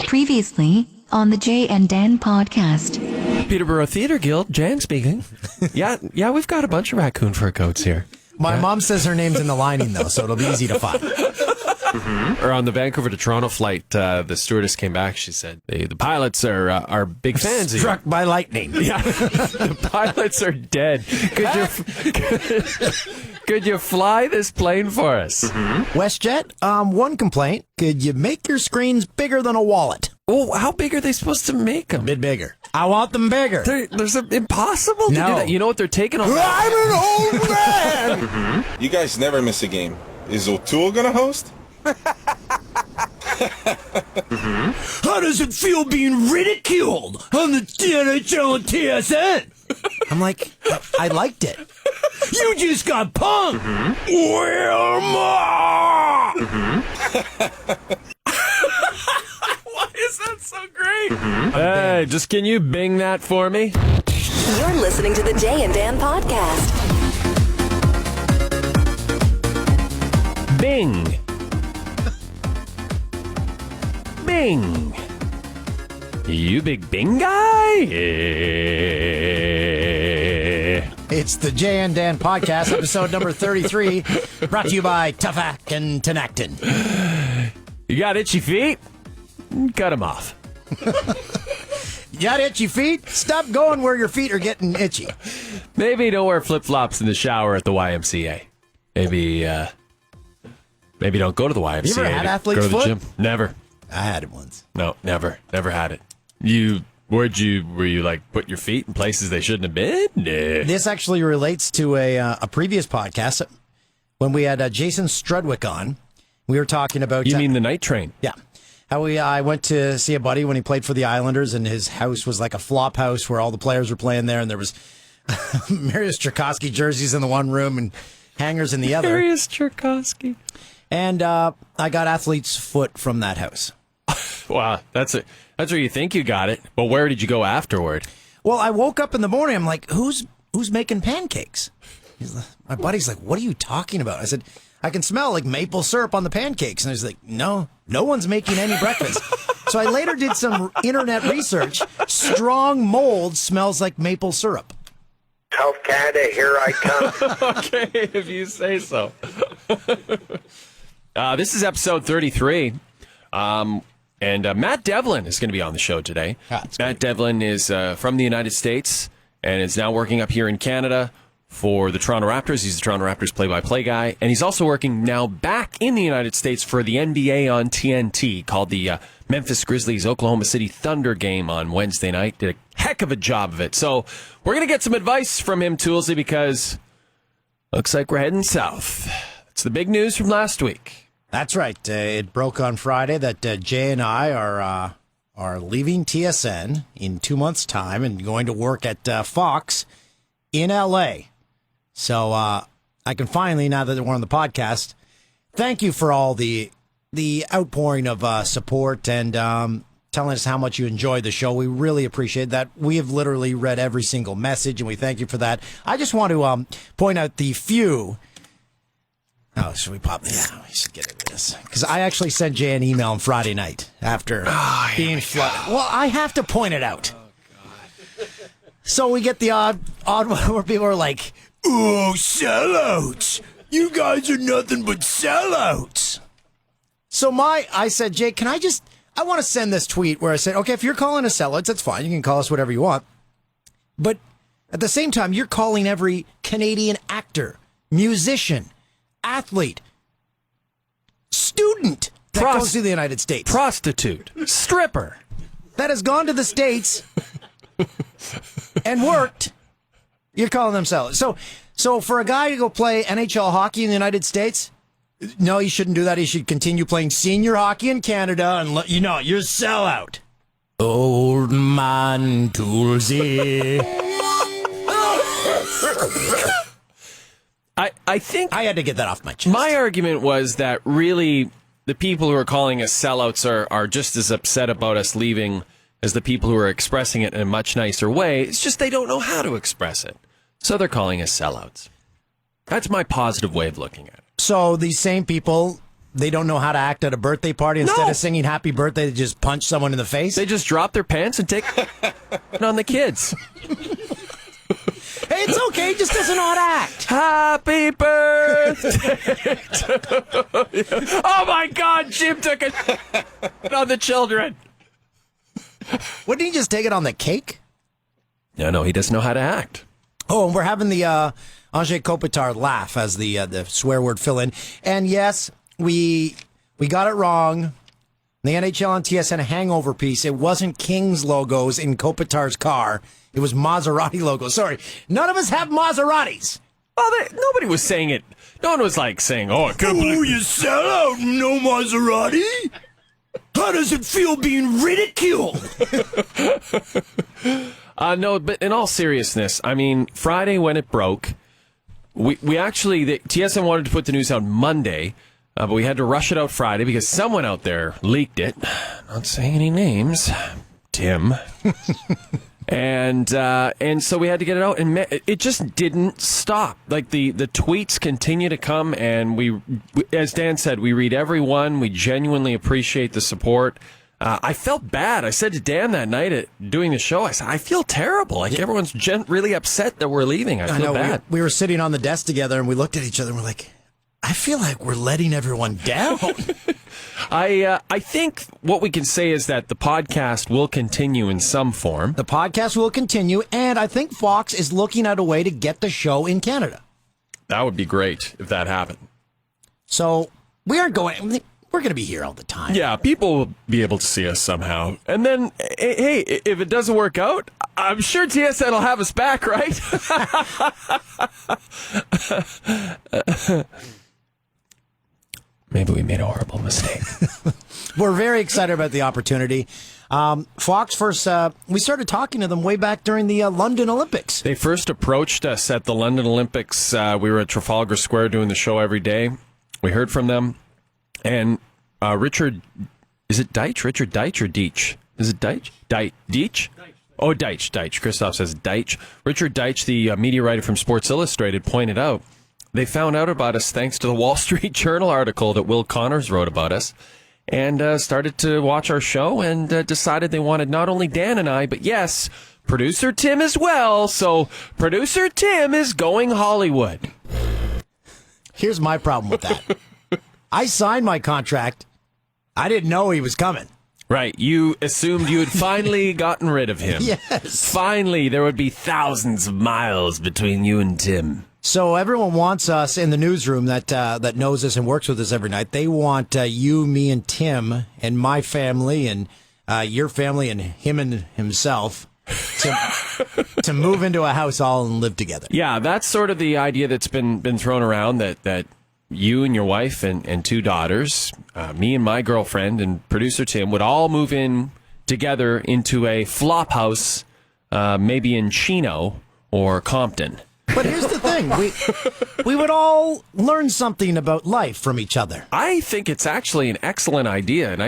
Previously on the Jay and Dan podcast. Peterborough Theatre Guild, Jan speaking. Yeah, we've got a bunch of raccoon fur coats here. My mom says her name's in the lining, though, so it'll be easy to find. Or on the Vancouver to Toronto flight, the stewardess came back. She said, the pilots are big fans of you. Struck by lightning. Yeah, the pilots are dead. Could you fly this plane for us? WestJet, one complaint. Could you make your screens bigger than a wallet? Oh, how big are they supposed to make them? A bit bigger. I want them bigger. There's impossible to do that. You know what they're taking off? I'm an old man! You guys never miss a game. Is O'Toole gonna host? How does it feel being ridiculed on the NHL and TSN? I'm like, I liked it. You just got punked. Wilma! Why is that so great? Hey, just can you bing that for me? You're listening to the Jay and Dan podcast. Bing. Bing. You big Bing guy? It's the Jay and Dan podcast, episode number 33, brought to you by Tufac and Tenactin. You got itchy feet? Cut them off. You got itchy feet? Stop going where your feet are getting itchy. Maybe don't wear flip-flops in the shower at the YMCA. Maybe don't go to the YMCA. You ever had athlete's go to the foot? Gym. Never. I had it once. No, never had it. Were you like put your feet in places they shouldn't have been? Nah. This actually relates to a previous podcast when we had Jason Strudwick on. We were talking about... You mean the night train? Yeah. How I went to see a buddy when he played for the Islanders, and his house was like a flop house where all the players were playing there, and there was Marius Cherkasky jerseys in the one room and hangers in the other. Marius Cherkasky. And I got athlete's foot from that house. Wow, that's where you think you got it. But where did you go afterward? Well, I woke up in the morning. I'm like, who's making pancakes? My buddy's like, what are you talking about? I said, I can smell like maple syrup on the pancakes. And he's like, no one's making any breakfast. So I later did some internet research. Strong mold smells like maple syrup. Health Canada, here I come. Okay, if you say so. This is episode 33. And Matt Devlin is going to be on the show today. Matt Devlin is from the United States and is now working up here in Canada for the Toronto Raptors. He's the Toronto Raptors play-by-play guy. And he's also working now back in the United States for the NBA on TNT, called the Memphis Grizzlies Oklahoma City Thunder game on Wednesday night. Did a heck of a job of it. So we're going to get some advice from him, Toolsy, because looks like we're heading south. It's the big news from last week. That's right. It broke on Friday that Jay and I are leaving TSN in 2 months' time and going to work at Fox in L.A. So I can finally, now that we're on the podcast, thank you for all the outpouring of support and telling us how much you enjoyed the show. We really appreciate that. We have literally read every single message, and we thank you for that. I just want to point out the few... Oh, should we pop this? Yeah, we should get into this. Because I actually sent Jay an email on Friday night after being flooded. Well, I have to point it out. Oh, God. So we get the odd one where people are like, "Oh, sellouts. You guys are nothing but sellouts." So I said, Jay, I want to send this tweet where I said, okay, if you're calling us sellouts, that's fine. You can call us whatever you want. But at the same time, you're calling every Canadian actor, musician, athlete, student that goes to the United States, prostitute, stripper that has gone to the States and worked, you're calling them sellers. So for a guy to go play NHL hockey in the United States, no, you shouldn't do that. He should continue playing senior hockey in Canada and you're a sellout. Old man Toolsy. I think I had to get that off my chest. My argument was that really the people who are calling us sellouts are just as upset about us leaving as the people who are expressing it in a much nicer way. It's just they don't know how to express it. So they're calling us sellouts. That's my positive way of looking at it. So these same people they don't know how to act at a birthday party. Instead of singing happy birthday, they just punch someone in the face? They just drop their pants and take it on the kids. Hey, it's okay. He just doesn't know how to act. Happy birthday. Oh, my God. Jim took it on the children. Wouldn't he just take it on the cake? No, he doesn't know how to act. Oh, and we're having the André Kopitar laugh as the swear word fill in. And yes, we got it wrong. The NHL and TSN hangover piece, it wasn't King's logos in Kopitar's car. It was Maserati logos. Sorry, none of us have Maseratis. Well, nobody was saying it. No one was saying, oh, I couldn't believe you sell out, no Maserati? How does it feel being ridiculed? No, but in all seriousness, I mean, Friday when it broke, we actually, TSN wanted to put the news out Monday, but we had to rush it out Friday because someone out there leaked it. Not saying any names. Tim. And so we had to get it out, and it just didn't stop. Like, the tweets continue to come, and we, as Dan said, we read every one. We genuinely appreciate the support. I felt bad. I said to Dan that night at doing the show, I said, I feel terrible. Like, everyone's really upset that we're leaving. I feel bad. We were sitting on the desk together, and we looked at each other, and we're like, I feel like we're letting everyone down. I think what we can say is that the podcast will continue in some form. The podcast will continue, and I think Fox is looking at a way to get the show in Canada. That would be great if that happened. So we aren't going... We're going to be here all the time. Yeah, people will be able to see us somehow. And then, hey, if it doesn't work out, I'm sure TSN will have us back, right? Maybe we made a horrible mistake. We're very excited about the opportunity. Fox first, we started talking to them way back during the London Olympics. They first approached us at the London Olympics. We were at Trafalgar Square doing the show every day. We heard from them. And Richard, is it Deitch? Richard Deitch or Deitch? Is it Deitch? Deitch? Oh, Deitch. Christoph says Deitch. Richard Deitch, the media writer from Sports Illustrated, pointed out they found out about us thanks to the Wall Street Journal article that Will Connors wrote about us, and started to watch our show and decided they wanted not only Dan and I, but yes, producer Tim as well. So producer Tim is going Hollywood. Here's my problem with that. I signed my contract. I didn't know he was coming. Right. You assumed you had finally gotten rid of him. Yes. Finally, there would be thousands of miles between you and Tim. So everyone wants us in the newsroom that knows us and works with us every night. They want you, me, and Tim, and my family, and your family, and him and himself to move into a house all and live together. Yeah, that's sort of the idea that's been thrown around, that you and your wife and two daughters, me and my girlfriend and producer Tim would all move in together into a flop house, maybe in Chino or Compton. But here's the thing. We would all learn something about life from each other. I think it's actually an excellent idea, and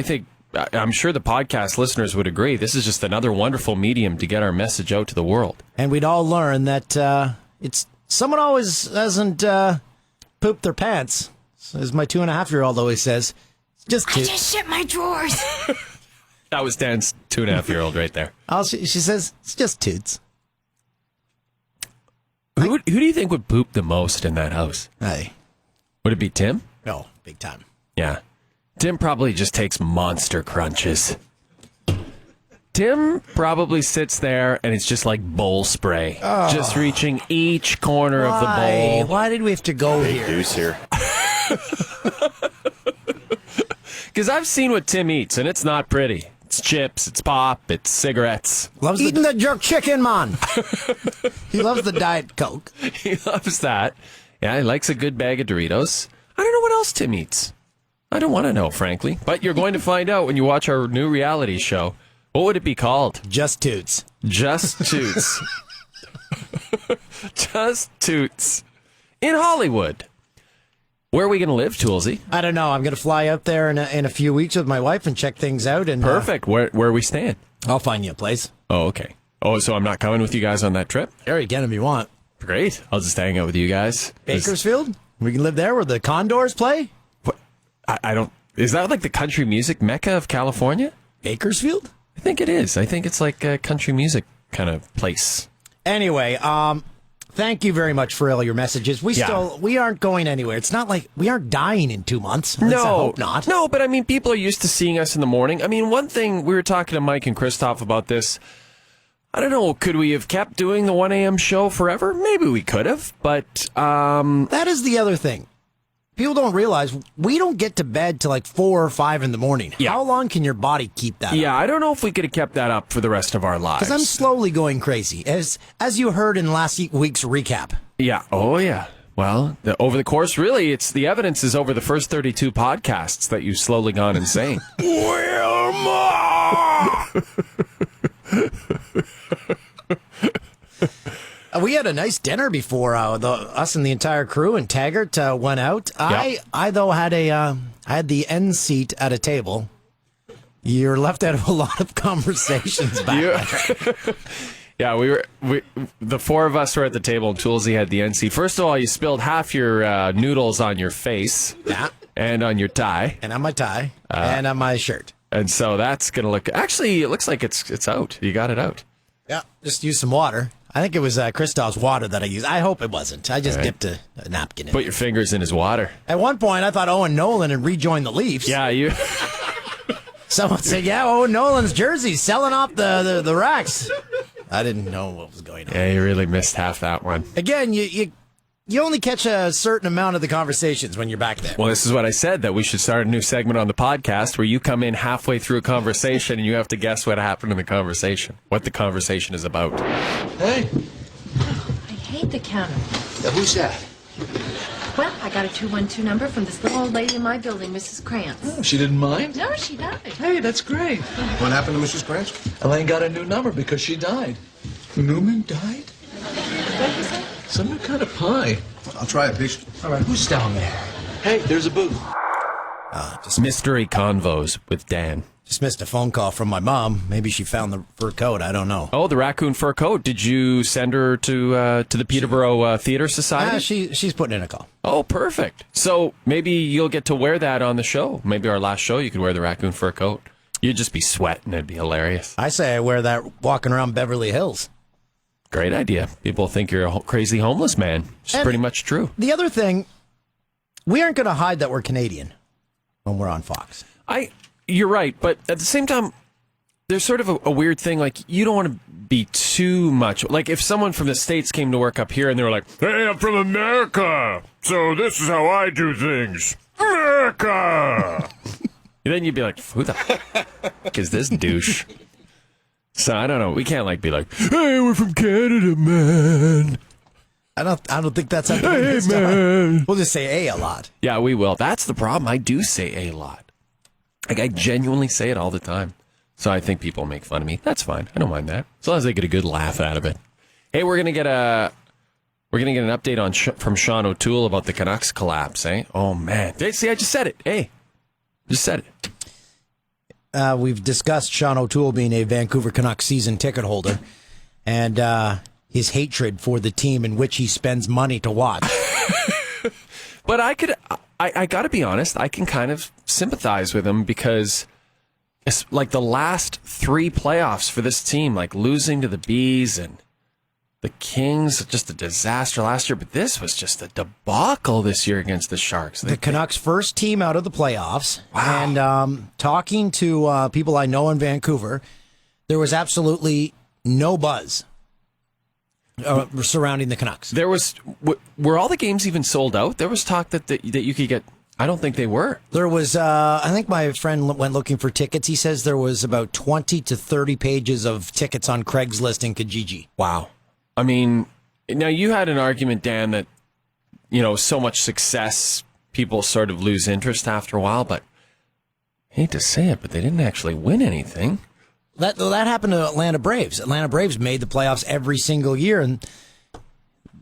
I'm sure the podcast listeners would agree. This is just another wonderful medium to get our message out to the world. And we'd all learn that it's someone always hasn't pooped their pants, as my 2.5-year-old always says. I just shit my drawers. That was Dan's 2.5-year-old right there. She says, it's just toots. Who do you think would poop the most in that house? Hey. Would it be Tim? No, big time. Yeah. Tim probably just takes monster crunches. Tim probably sits there and it's just like bowl spray. Oh. Just reaching each corner of the bowl. Why did we have to go here? Deuce here. Because I've seen what Tim eats and it's not pretty. It's chips, it's pop, it's cigarettes. Loves eating the jerk chicken, man. He loves the Diet Coke. He loves that. Yeah, he likes a good bag of Doritos. I don't know what else Tim eats. I don't want to know, frankly. But you're going to find out when you watch our new reality show. What would it be called? Just Toots. Just Toots. Just Toots. In Hollywood. Where are we going to live, Toolsy? I don't know. I'm going to fly out there in a few weeks with my wife and check things out. And perfect. Where are we staying? I'll find you a place. Oh, okay. Oh, so I'm not coming with you guys on that trip? Sure, you can if you want. Great. I'll just hang out with you guys. Bakersfield? We can live there where the Condors play? What? I don't. Is that like the country music mecca of California? Bakersfield? I think it is. I think it's like a country music kind of place. Anyway, thank you very much for all your messages. We aren't going anywhere. It's not like we aren't dying in 2 months. At least I hope not. No, but I mean, people are used to seeing us in the morning. I mean, one thing, we were talking to Mike and Christoph about this. I don't know, could we have kept doing the 1 a.m. show forever? Maybe we could have, but... That is the other thing. People don't realize we don't get to bed till like 4 or 5 in the morning. Yeah. How long can your body keep that up? I don't know if we could have kept that up for the rest of our lives. Because I'm slowly going crazy, as you heard in last week's recap. Yeah. Oh, yeah. Well, over the course, really, it's the evidence is over the first 32 podcasts that you've slowly gone insane. Wilma! We had a nice dinner before us and the entire crew and Taggert went out. Yeah. I though had I had the end seat at a table. You're left out of a lot of conversations back there. Yeah, the four of us were at the table and Toolsy had the NC. First of all, you spilled half your noodles on your face. Yeah. And on your tie. And on my tie. And on my shirt. And so that's going to look... Actually, it looks like it's out. You got it out. Yeah, just use some water. I think it was Christoph's water that I used. I hope it wasn't. I just dipped a napkin in it. Put your fingers in his water. At one point, I thought Owen Nolan had rejoined the Leafs. Yeah, you... Someone said, yeah, Owen Nolan's jersey's selling off the racks. I didn't know what was going on. Yeah, you really missed half that one. Again, you only catch a certain amount of the conversations when you're back there. Well, this is what I said, that we should start a new segment on the podcast where you come in halfway through a conversation and you have to guess what happened in the conversation, what the conversation is about. Hey. I hate the counter. Who's that? Well, I got a 212 number from this little old lady in my building, Mrs. Krantz. Oh, she didn't mind? No, she died. Hey, that's great. What happened to Mrs. Krantz? Elaine got a new number because she died. Newman died? What did you say? Some new kind of pie. I'll try a piece. All right, who's down there? Hey, there's a booth. Mystery Convos with Dan. Just missed a phone call from my mom. Maybe she found the fur coat. I don't know. Oh, the raccoon fur coat. Did you send her to the Peterborough Theater Society? She's putting in a call. Oh, perfect. So maybe you'll get to wear that on the show. Maybe our last show you could wear the raccoon fur coat. You'd just be sweating. It'd be hilarious. I say I wear that walking around Beverly Hills. Great idea. People think you're a crazy homeless man. Which is pretty much true. The other thing, we aren't going to hide that we're Canadian when we're on Fox. You're right, but at the same time, there's sort of a weird thing. Like, you don't want to be too much. Like, if someone from the States came to work up here and they were like, "Hey, I'm from America, so this is how I do things. America!" Then you'd be like, "Who the fuck is this douche?" So I don't know. We can't be like, "Hey, we're from Canada, man." I don't think that's how Hey, man. We'll just say a lot. Yeah, we will. That's the problem. I do say a lot. Like, I genuinely say it all the time. So I think people make fun of me. That's fine. I don't mind that. As long as they get a good laugh out of it. Hey, we're gonna get an update from Sean O'Toole about the Canucks collapse, eh? Oh man. See, I just said it. Hey. Just said it. We've discussed Sean O'Toole being a Vancouver Canucks season ticket holder and his hatred for the team in which he spends money to watch. But I got to be honest, I can kind of sympathize with him because it's like the last 3 playoffs for this team, like losing to the Bees and the Kings, just a disaster last year. But this was just a debacle this year against the Sharks. The Canucks' first team out of the playoffs. Wow. And talking to people I know in Vancouver, there was absolutely no buzz surrounding the Canucks. There was, were all the games even sold out? There was talk that you could get. I don't think they were. There was, I think my friend went looking for tickets. He says there was about 20 to 30 pages of tickets on Craigslist and Kijiji. Wow. I mean, now you had an argument, Dan, that, so much success, people sort of lose interest after a while, but I hate to say it, but they didn't actually win anything. That happened to Atlanta Braves. Atlanta Braves made the playoffs every single year, and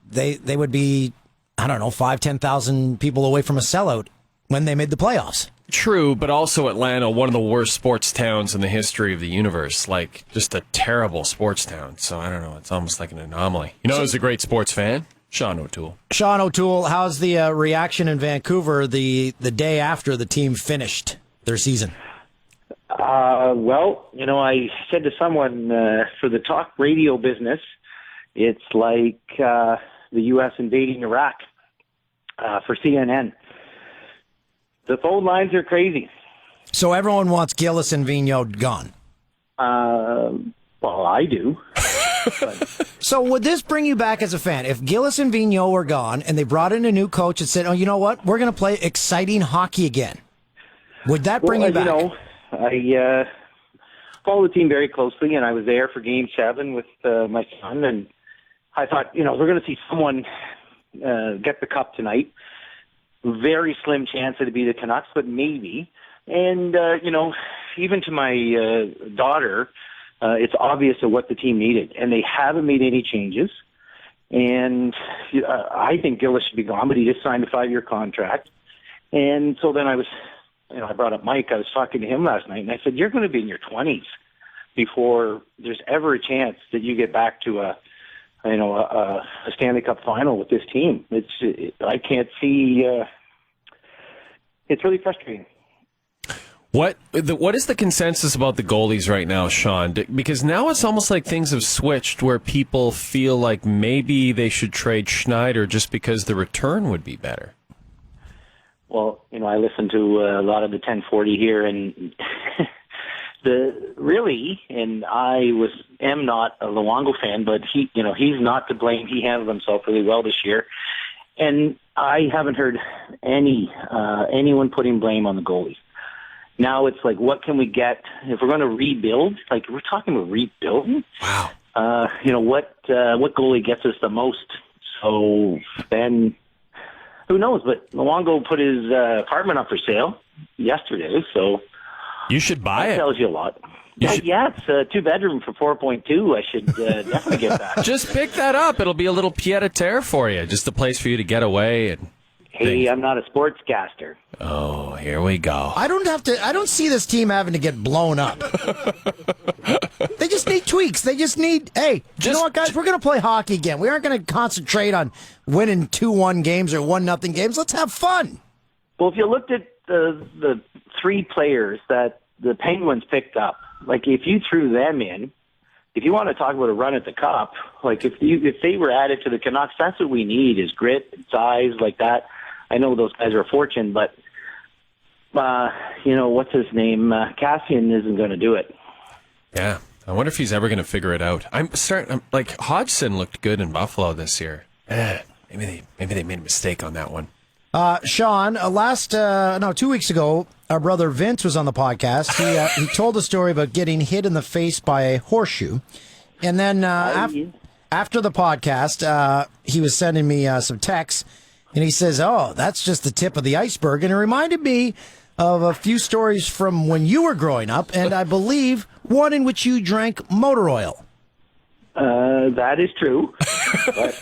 they would be, 5,000-10,000 people away from a sellout when they made the playoffs. True, but also Atlanta, one of the worst sports towns in the history of the universe. Like, just a terrible sports town. So, I don't know. It's almost like an anomaly. I was a great sports fan. Sean O'Toole. Sean O'Toole, how's the reaction in Vancouver the day after the team finished their season? Well, I said to someone for the talk radio business, it's like the U.S. invading Iraq for CNN. The phone lines are crazy. So everyone wants Gillis and Vigneault gone. Well, I do. So would this bring you back as a fan? If Gillis and Vigneault were gone and they brought in a new coach and said, oh, you know what? We're going to play exciting hockey again. Would that bring you back? I follow the team very closely, and I was there for Game 7 with my son, and I thought, we're going to see someone get the cup tonight. Very slim chance it'd be the Canucks, but maybe. And, even to my daughter, it's obvious of what the team needed, and they haven't made any changes. And I think Gillis should be gone, but he just signed a 5-year contract. And so then I brought up Mike. I was talking to him last night, and I said, you're going to be in your 20s before there's ever a chance that you get back to a Stanley Cup final with this team. I can't see. It's really frustrating. What is the consensus about the goalies right now, Sean? Because now it's almost like things have switched where people feel like maybe they should trade Schneider just because the return would be better. Well, I listen to a lot of the 1040 here, and and I am not a Luongo fan, but he's not to blame. He handled himself really well this year, and I haven't heard anyone putting blame on the goalies. Now it's like, what can we get if we're going to rebuild? Like, we're talking about rebuilding. Wow. What goalie gets us the most? So then, who knows? But Luongo put his apartment up for sale yesterday, so you should buy it. That tells you a lot. Yeah, it's a 2-bedroom for 4.2. I should definitely get that. Just pick that up. It'll be a little pied-à-terre for you. Just a place for you to get away and. Hey, I'm not a sportscaster. Oh, here we go. I don't see this team having to get blown up. They just need tweaks. They just need, you know what, guys? We're going to play hockey again. We aren't going to concentrate on winning 2-1 games or 1-0 games. Let's have fun. Well, if you looked at the 3 players that the Penguins picked up, like if you threw them in, if you want to talk about a run at the cup, like if they were added to the Canucks, that's what we need is grit, size, like that. I know those guys are a fortune, but, what's his name? Cassian isn't going to do it. Yeah. I wonder if he's ever going to figure it out. Hodgson looked good in Buffalo this year. Maybe they made a mistake on that one. Sean, 2 weeks ago, our brother Vince was on the podcast. He told a story about getting hit in the face by a horseshoe. And then after the podcast, he was sending me some texts. And he says, oh, that's just the tip of the iceberg. And it reminded me of a few stories from when you were growing up, and I believe one in which you drank motor oil. That is true. But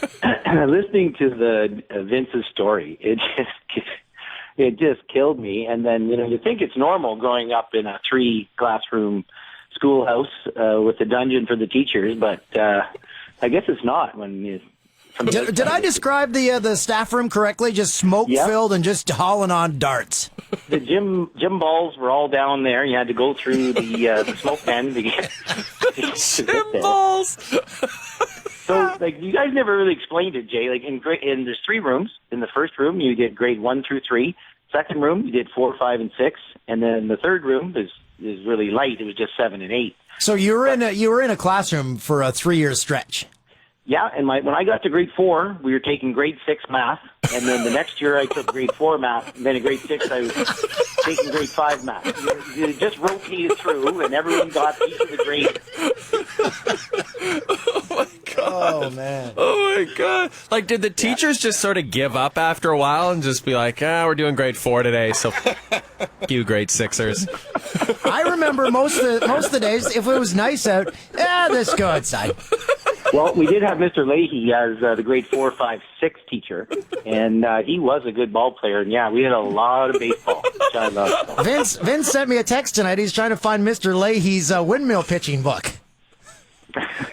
listening to the Vince's story, it just killed me. And then, you think it's normal growing up in a 3-classroom schoolhouse with a dungeon for the teachers, but I guess it's not when you... Did I describe the staff room correctly? Just smoke-filled and just hauling on darts. The gym balls were all down there. You had to go through the smoke pen to get gym balls. So, you guys never really explained it, Jay. And there's 3 rooms. In the first room, you did grade 1 through 3. Second room, you did 4, 5, and 6. And then the third room is really light. It was just 7 and 8. So you were in a classroom for a 3-year stretch. Yeah, and when I got to grade 4, we were taking grade 6 math, and then the next year I took grade 4 math, and then in grade 6 I was taking grade 5 math. You just rotated through, and everyone got each of the grades. Oh, my God. Oh, man. Oh, my God. Did the teachers just sort of give up after a while and just be like, we're doing grade 4 today, so you grade 6ers. I remember most of the days, if it was nice out, let's go outside. Well, we did have Mr. Leahy as the grade 4, 5, 6 teacher, and he was a good ball player. And, we had a lot of baseball, which I loved. Vince sent me a text tonight. He's trying to find Mr. Leahy's windmill pitching book.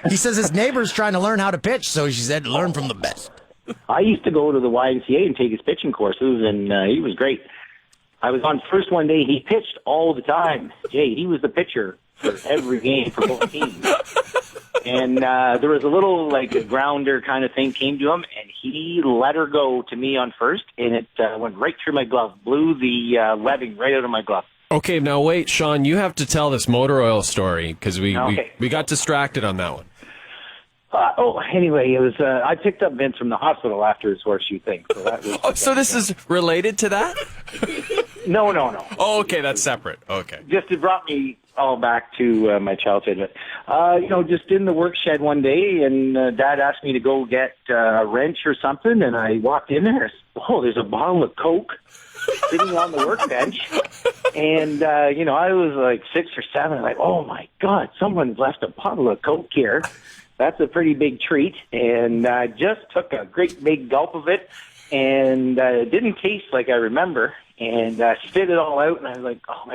He says his neighbor's trying to learn how to pitch, so she said learn from the best. I used to go to the YMCA and take his pitching courses, and he was great. I was on first one day. He pitched all the time. Jay, he was the pitcher for every game for both teams. And there was a little, like, a grounder kind of thing came to him, and he let her go to me on first, and it went right through my glove, blew the webbing right out of my glove. Okay, now wait, Sean, you have to tell this motor oil story, because we got distracted on that one. Anyway, it was. I picked up Vince from the hospital after his horseshoe thing. So that was. So this is related to that? No. Oh, okay, that's separate. Okay. Just it brought me all back to my childhood. Just in the work shed one day, and Dad asked me to go get a wrench or something, and I walked in there. Oh, there's a bottle of Coke sitting on the workbench, and I was like 6 or 7. I'm like, oh my God, someone's left a bottle of Coke here. That's a pretty big treat, and I just took a great big gulp of it, and it didn't taste like I remember, and I spit it all out, and I was like, oh,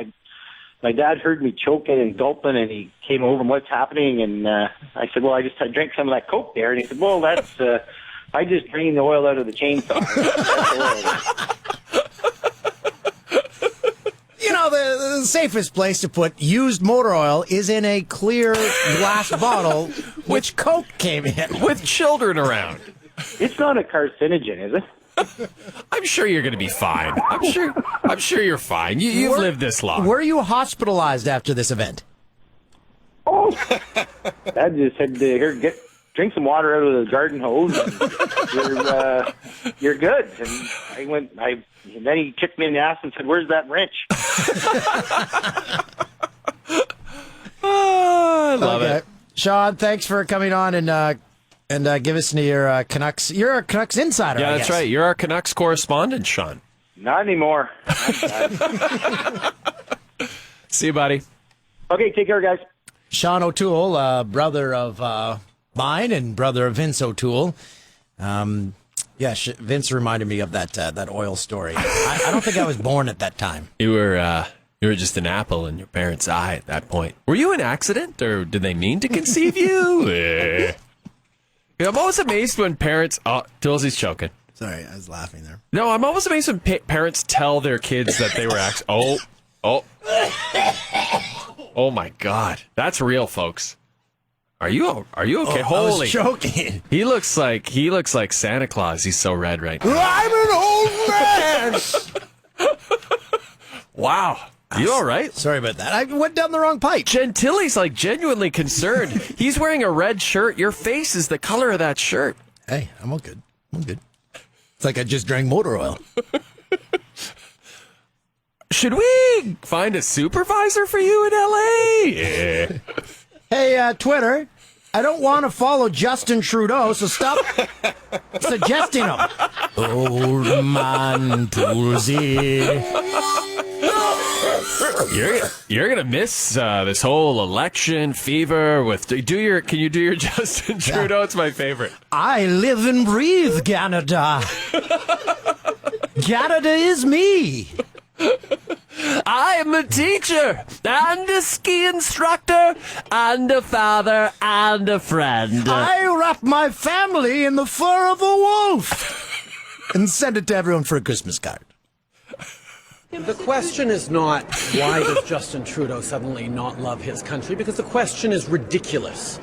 my dad heard me choking and gulping, and he came over, and what's happening, and I said, well, I drank some of that Coke there, and he said, well, that's, I just drained the oil out of the chainsaw. The safest place to put used motor oil is in a clear glass bottle which Coke came in. With children around. It's not a carcinogen, is it? I'm sure you're going to be fine. I'm sure you're fine. You've lived this long. Were you hospitalized after this event? Oh, Dad just said, here, drink some water out of the garden hose, and you're good. And and then he kicked me in the ass and said, where's that wrench? I love it. Sean, thanks for coming on and give us your Canucks. You're a Canucks insider, Yeah, I that's guess. right. You're our Canucks correspondent, Sean. Not anymore. See you, buddy. Okay, take care, guys. Sean O'Toole, brother of mine and brother of Vince O'Toole. Vince reminded me of that oil story. I don't think I was born at that time. You were just an apple in your parents' eye at that point. Were you an accident, or did they mean to conceive you? I'm always amazed when parents... Oh, Toolsy's choking. Sorry, I was laughing there. No, I'm always amazed when parents tell their kids that they were Oh my God, that's real, folks. Are you okay? I was choking. He looks like Santa Claus. He's so red right now. I'm an old man. Wow. You all right? Sorry about that. I went down the wrong pipe. Gentili's like genuinely concerned. He's wearing a red shirt. Your face is the color of that shirt. Hey, I'm all good. I'm good. It's like I just drank motor oil. Should we find a supervisor for you in L.A.? Yeah. Hey, Twitter, I don't want to follow Justin Trudeau, so stop suggesting him. Old man Toolsy. You're gonna miss this whole election fever. Can you do your Justin Trudeau? It's my favorite. I live and breathe Canada. Canada is me. I am a teacher and a ski instructor and a father and a friend. I wrap my family in the fur of a wolf and send it to everyone for a Christmas card. The question is not why does Justin Trudeau suddenly not love his country, because the question is ridiculous.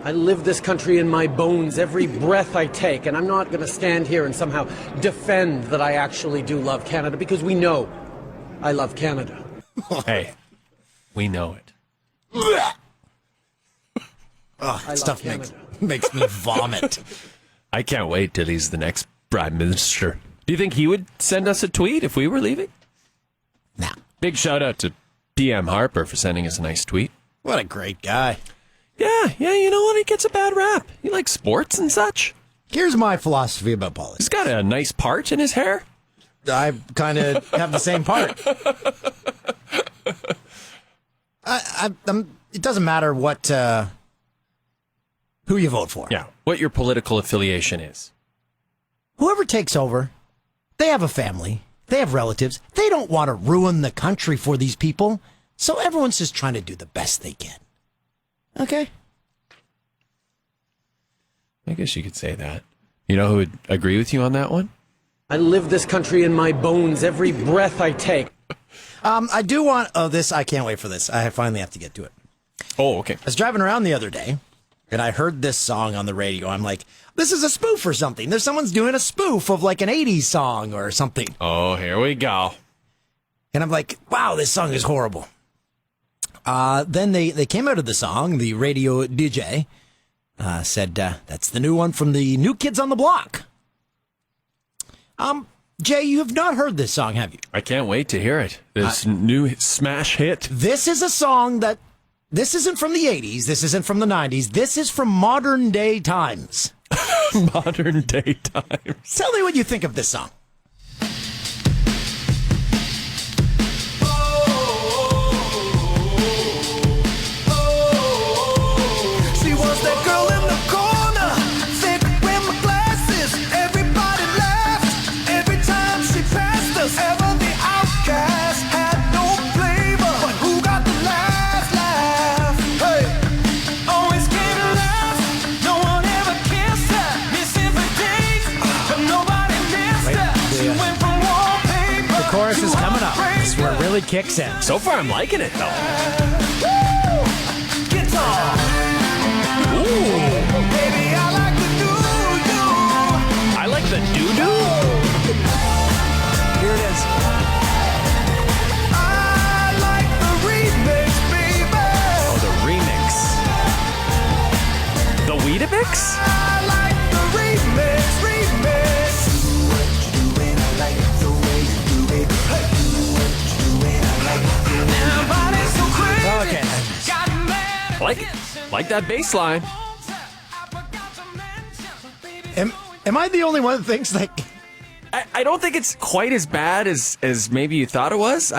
I live this country in my bones every breath I take, and I'm not going to stand here and somehow defend that I actually do love Canada, because we know I love Canada. Hey, we know it. That stuff makes me vomit. I can't wait till he's the next Prime Minister. Do you think he would send us a tweet if we were leaving? Nah. Big shout out to PM Harper for sending us a nice tweet. What a great guy. Yeah, you know what? He gets a bad rap. He likes sports and such. Here's my philosophy about politics. He's got a nice part in his hair. I kind of have the same part. It doesn't matter what who you vote for. Yeah, what your political affiliation is. Whoever takes over, they have a family, they have relatives. They don't want to ruin the country for these people, so everyone's just trying to do the best they can. Okay? I guess you could say that. You know who would agree with you on that one? I live this country in my bones every breath I take. I do want... Oh, this... I can't wait for this. I finally have to get to it. Oh, okay. I was driving around the other day, and I heard this song on the radio. I'm like, this is a spoof or something. Someone's doing a spoof of like an 80s song or something. Oh, here we go. And I'm like, wow, this song is horrible. Then they came out of the song. The radio DJ said, that's the new one from the New Kids on the Block. Jay, you have not heard this song, have you? I can't wait to hear it. This new smash hit. This is a song that, this isn't from the 80s. This isn't from the 90s. This is from modern day times. Modern day times. Tell me what you think of this song. Chorus is coming up. This is where it really kicks in. So far, I'm liking it, though. Guitar. Ooh. Baby, I like the doo-doo. I like the doo-doo? Here it is. I like the remix, baby. Oh, the remix. The Weetabix? I like the remix. Okay. Like that bass line. Am I the only one that thinks like... I don't think it's quite as bad as maybe you thought it was.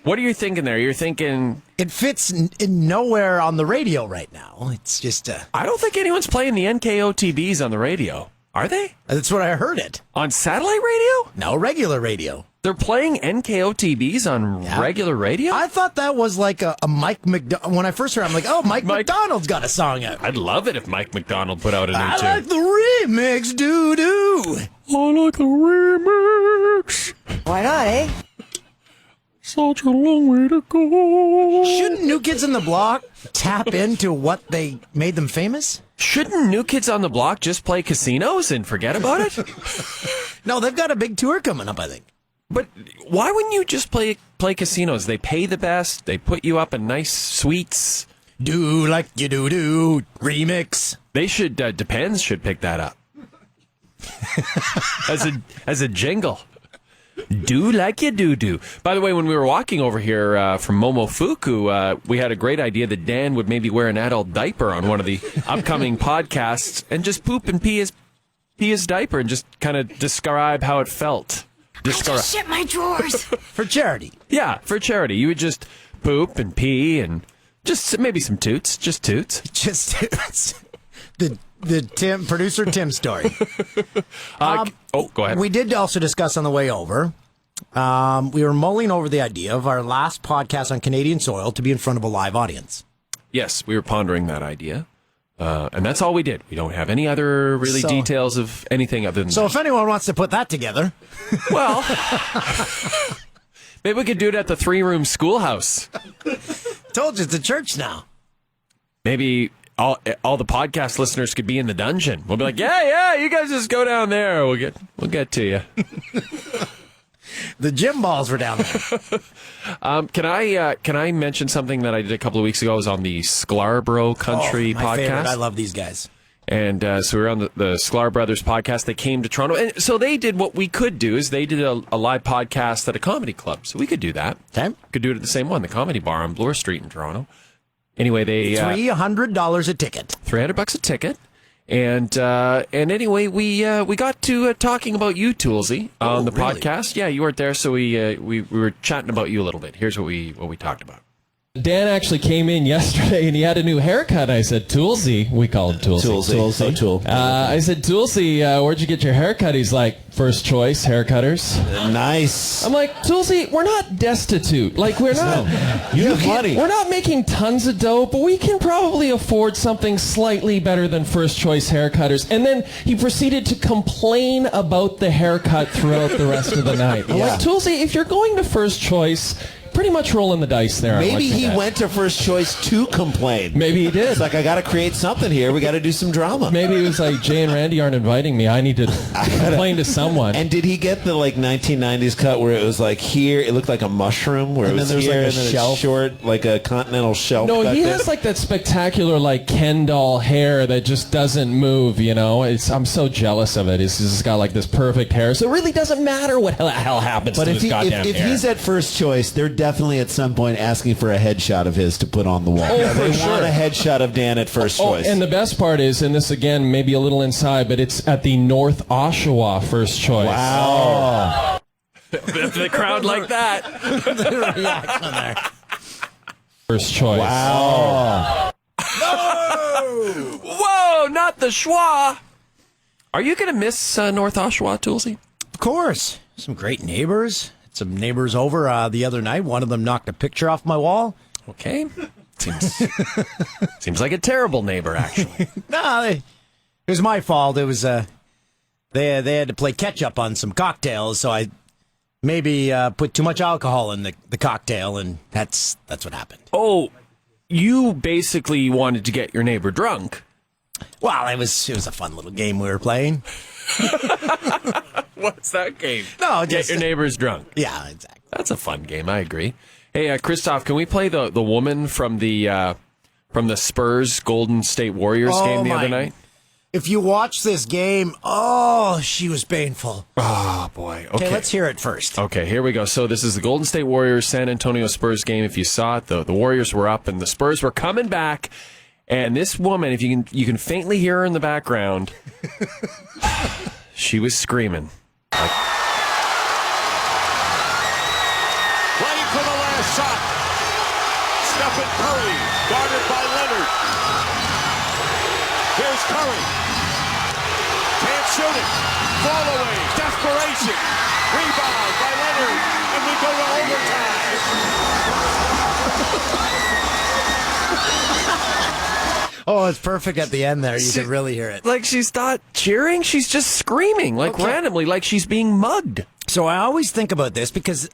What are you thinking there? You're thinking... It fits in nowhere on the radio right now. It's just... I don't think anyone's playing the NKOTBs on the radio. Are they? That's what I heard it. On satellite radio? No, regular radio. They're playing NKOTBs on regular radio? I thought that was like a Mike McDonald. When I first heard it, I'm like, oh, Mike McDonald's got a song out. I'd love it if Mike McDonald put out a new tune. I like the remix, doo-doo. I like the remix. Why not, eh? Such a long way to go. Shouldn't New Kids on the Block tap into what they made them famous? Shouldn't New Kids on the Block just play casinos and forget about it? No, they've got a big tour coming up, I think. But why wouldn't you just play casinos? They pay the best. They put you up in nice suites. Do like you do remix. They should. Depends should pick that up as a jingle. Do like you do. By the way, when we were walking over here from Momofuku, we had a great idea that Dan would maybe wear an adult diaper on one of the upcoming podcasts and just poop and pee his diaper and just kind of describe how it felt. I just shit my drawers. For charity. Yeah, for charity. You would just poop and pee and just maybe some toots. Just toots. Just toots. The producer Tim story. Go ahead. We did also discuss on the way over. We were mulling over the idea of our last podcast on Canadian soil to be in front of a live audience. Yes, we were pondering that idea. And that's all we did. We don't have any other details of anything other than So that. if anyone wants to put that together. Well, maybe we could do it at the 3-room schoolhouse. Told you, it's a church now. Maybe all the podcast listeners could be in the dungeon. We'll be like, yeah, you guys just go down there. We'll get to you. The gym balls were down there. Can I mention something that I did a couple of weeks ago? I was on the Scarborough Country my podcast. Favorite. I love these guys. And so we were on the Sklar Brothers podcast. They came to Toronto. And so they did what we could do is they did a live podcast at a comedy club. So we could do that. Okay. Could do it at the same one, the Comedy Bar on Bloor Street in Toronto. Anyway, they... $300 a ticket. $300 a ticket. And anyway, we got to talking about you, Toolsy, on the really? podcast. Yeah, you weren't there, so we were chatting about you a little bit. Here's what we talked about. Dan actually came in yesterday and he had a new haircut. I said, Toolsy. We call him Toolsy. Tool. I said, Toolsy, where'd you get your haircut? He's like, first choice haircutters. Nice. I'm like, Toolsy, we're not destitute. Like, we're not. You have money. We're not making tons of dough, but we can probably afford something slightly better than first choice haircutters. And then he proceeded to complain about the haircut throughout the rest of the night. I'm like, Toolsy, if you're going to first choice, pretty much rolling the dice there. Maybe he went to first choice to complain. Maybe he did. It's like, I got to create something here. We got to do some drama. Maybe he was like, Jay and Randy aren't inviting me. I need to complain to someone. And did he get the 1990s cut where it was like here, it looked like a mushroom, where it was here, and then it's short, like a continental shelf? No, he cut has like that spectacular Ken doll hair that just doesn't move, I'm so jealous of it. He's just got like this perfect hair. So it really doesn't matter what the hell happens to this goddamn hair. If he's at first choice, they're definitely at some point asking for a headshot of his to put on the wall. They want a headshot of Dan at first choice. And the best part is, and this again maybe a little inside, but it's at the North Oshawa first choice. Wow. The crowd like that. The reaction there. First choice. Wow. No! Whoa, not the schwa. Are you going to miss North Oshawa, Toolsy? Of course. Some great neighbors. Some neighbors over the other night. One of them knocked a picture off my wall. Okay. Seems like a terrible neighbor, actually. No, it was my fault. It was they had to play catch up on some cocktails, so I maybe put too much alcohol in the cocktail, and that's what happened. Oh, you basically wanted to get your neighbor drunk. Well, it was a fun little game we were playing. What's that game? No, get your neighbors drunk. Yeah, exactly. That's a fun game. I agree. Hey, Christoph, can we play the woman from the Spurs Golden State Warriors game the other night? If you watch this game, she was painful. Oh, boy. Okay, let's hear it first. Okay, here we go. So this is the Golden State Warriors San Antonio Spurs game. If you saw it, the Warriors were up and the Spurs were coming back. And this woman, if you can faintly hear her in the background, she was screaming. Playing for the last shot. Stephen Curry, guarded by Leonard. Here's Curry. Can't shoot it. Fall away. Desperation. Rebound by Leonard. And we go to overtime. Oh, it's perfect at the end there. You can really hear it. Like she's not cheering. She's just screaming, randomly, like she's being mugged. So I always think about this because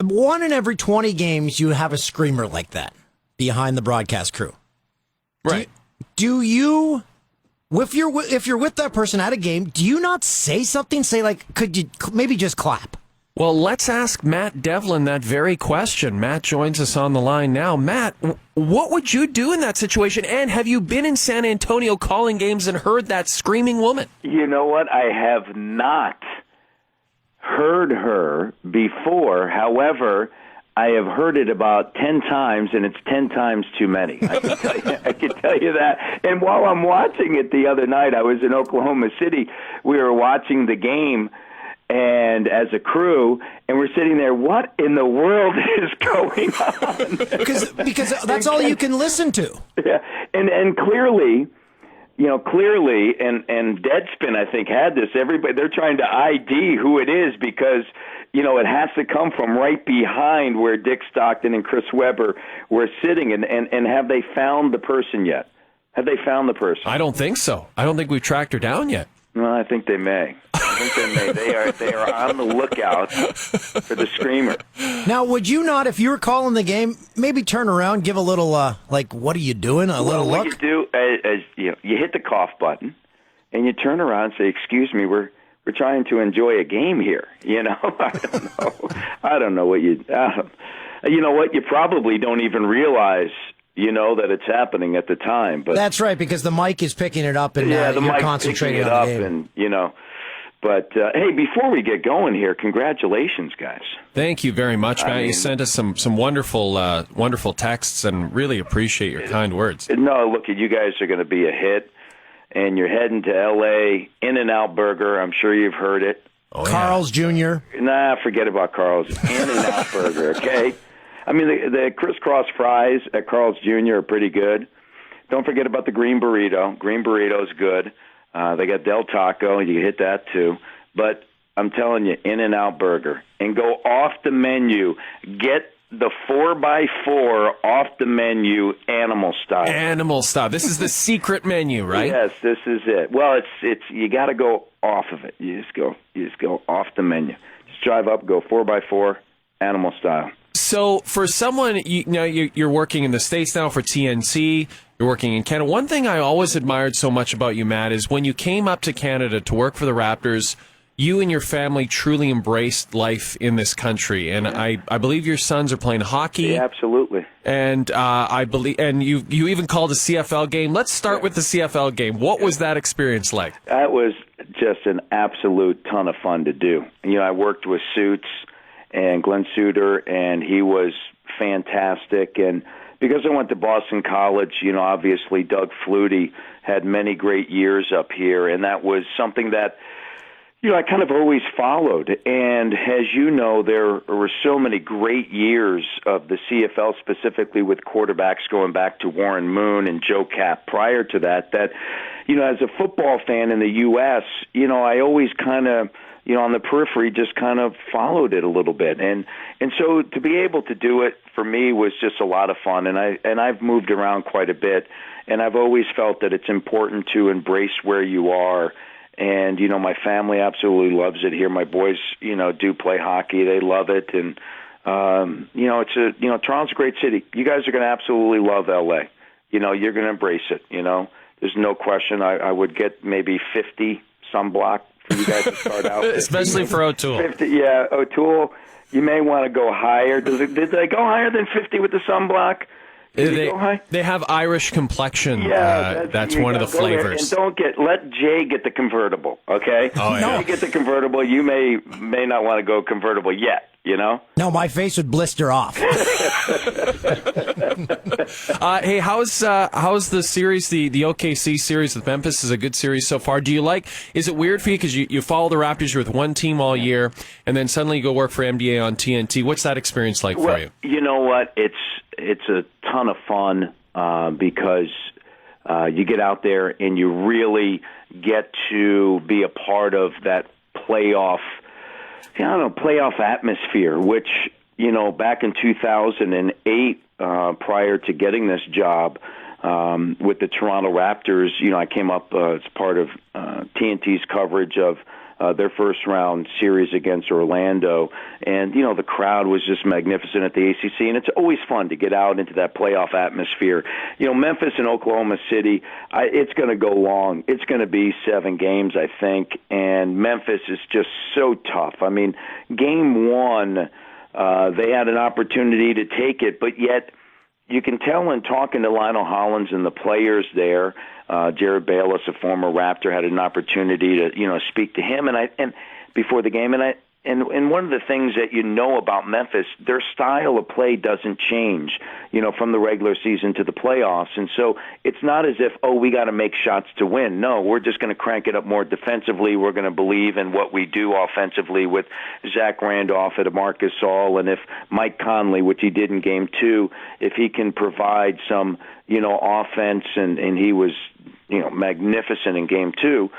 1 in every 20 games you have a screamer like that behind the broadcast crew. Right. Do you, if you're with that person at a game, do you not say something? Say like, could you maybe just clap? Well, let's ask Matt Devlin that very question. Matt joins us on the line now. Matt, what would you do in that situation? And have you been in San Antonio calling games and heard that screaming woman? You know what? I have not heard her before. However, I have heard it about 10 times, and it's 10 times too many. I can tell you that. And while I'm watching it the other night, I was in Oklahoma City. We were watching the game, and as a crew, and we're sitting there, what in the world is going on? Because that's all you can listen to. Yeah, and clearly, and Deadspin, I think, had this. Everybody, they're trying to ID who it is because, it has to come from right behind where Dick Stockton and Chris Webber were sitting. And have they found the person yet? Have they found the person? I don't think so. I don't think we've tracked her down yet. No, I think they may. They are on the lookout for the screamer. Now, would you not, if you were calling the game, maybe turn around, give a little, what are you doing? Little look? What you do is you hit the cough button, and you turn around and say, "Excuse me, we're trying to enjoy a game here." I don't know what you. You know what? You probably don't even realize. That it's happening at the time, but that's right, because the mic is picking it up, and the you're mic's concentrating picking it on up, the game. and But hey, before we get going here, congratulations, guys! Thank you very much, Matt. You sent us some wonderful texts, and really appreciate your kind words. No, look, you guys are going to be a hit, and you're heading to L.A. In-N-Out Burger. I'm sure you've heard it. Carl's Jr. Nah, forget about Carl's. In-N-Out Burger, okay? I mean, the crisscross fries at Carl's Jr. are pretty good. Don't forget about the green burrito. Green burrito is good. They got Del Taco. You can hit that too. But I'm telling you, In-N-Out Burger. And go off the menu. Get the 4x4 off the menu, animal style. Animal style. This is the secret menu, right? Yes, this is it. Well, it's you got to go off of it. You just go off the menu. Just drive up, go 4x4, animal style. So for someone, you're working in the States now for TNT, you're working in Canada. One thing I always admired so much about you, Matt, is when you came up to Canada to work for the Raptors, you and your family truly embraced life in this country. And I believe your sons are playing hockey. Yeah, absolutely. And I believe, and you even called a CFL game. Let's start with the CFL game. What was that experience like? That was just an absolute ton of fun to do. I worked with Suits and Glenn Suter, and he was fantastic. And because I went to Boston College, obviously Doug Flutie had many great years up here, and that was something that I kind of always followed. And as you know, there were so many great years of the CFL, specifically with quarterbacks going back to Warren Moon and Joe Kapp prior to that, as a football fan in the U.S., I always kind of, on the periphery, just kind of followed it a little bit. And so to be able to do it for me was just a lot of fun. And I've moved around quite a bit, and I've always felt that it's important to embrace where you are. And, my family absolutely loves it here. My boys, do play hockey. They love it. And, Toronto's a great city. You guys are going to absolutely love L.A. You're going to embrace it. There's no question. I would get maybe 50 sunblock for you guys to start out with. Especially for O'Toole. 50, yeah, O'Toole, you may want to go higher. Did they go higher than 50 with the sunblock? They have Irish complexion. Yeah, that's one of the flavors. And let Jay get the convertible, okay? Oh, yeah. You get the convertible. You may not want to go convertible yet. No, my face would blister off. Hey, how's the series? The OKC series with Memphis is a good series so far. Do you like? Is it weird for you because you follow the Raptors? You're with one team all year, and then suddenly you go work for MDA on TNT. What's that experience like for you? You know what? It's a ton of fun because you get out there and you really get to be a part of that playoff atmosphere, which, back in 2008, prior to getting this job with the Toronto Raptors, I came up as part of TNT's coverage of their first-round series against Orlando. And, the crowd was just magnificent at the ACC, and it's always fun to get out into that playoff atmosphere. Memphis and Oklahoma City, it's going to go long. It's going to be 7 games, I think, and Memphis is just so tough. I mean, game 1, they had an opportunity to take it, but yet you can tell in talking to Lionel Hollins and the players there, Jared Bayless, a former Raptor, had an opportunity to speak to him and before the game, and one of the things that about Memphis, their style of play doesn't change, from the regular season to the playoffs, and so it's not as if we got to make shots to win. No, we're just going to crank it up more defensively. We're going to believe in what we do offensively with Zach Randolph at Marcus All, and if Mike Conley, which he did in Game 2, if he can provide some offense, and he was magnificent in Game 2,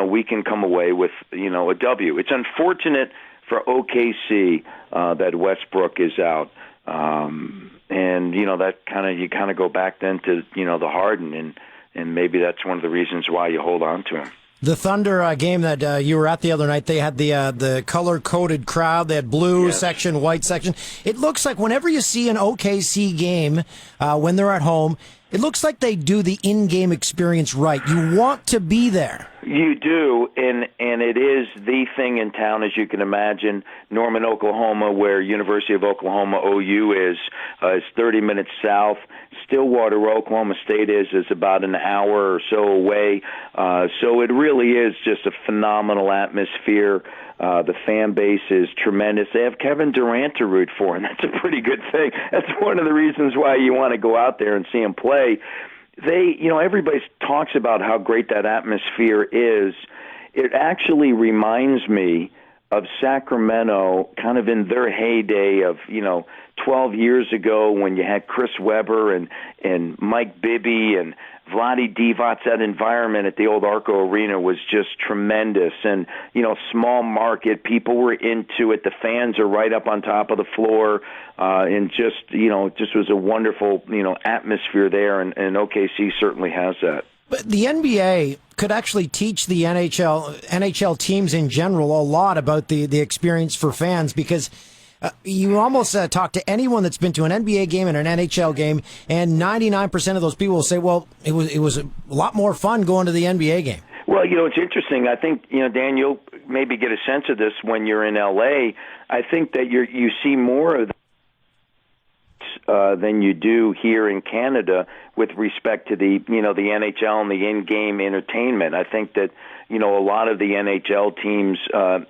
we can come away with a W. It's unfortunate for OKC that Westbrook is out, and that you kind of go back then to the Harden, and maybe that's one of the reasons why you hold on to him. The Thunder game that you were at the other night, they had the color-coded crowd. They had blue section, white section. It looks like whenever you see an OKC game, when they're at home, it looks like they do the in-game experience right. You want to be there. You do, and it is the thing in town, as you can imagine. Norman, Oklahoma, where University of Oklahoma, OU is 30 minutes south. Stillwater, Oklahoma State is about an hour or so away. So it really is just a phenomenal atmosphere. The fan base is tremendous. They have Kevin Durant to root for, and that's a pretty good thing. That's one of the reasons why you want to go out there and see him play. Everybody talks about how great that atmosphere is. It actually reminds me Sacramento, kind of in their heyday of 12 years ago when you had Chris Webber and Mike Bibby and Vlade Divac. That environment at the old Arco Arena was just tremendous, and small market, people were into it. The fans are right up on top of the floor, and just was a wonderful atmosphere there, and OKC certainly has that. But the NBA could actually teach the NHL teams in general a lot about the experience for fans, because you almost talk to anyone that's been to an NBA game and an NHL game, and 99% of those people will say, well, it was a lot more fun going to the NBA game. Well, it's interesting. I think, Dan, you'll maybe get a sense of this when you're in LA. I think that you see more of than you do here in Canada with respect to the NHL and the in-game entertainment. I think that a lot of the NHL teams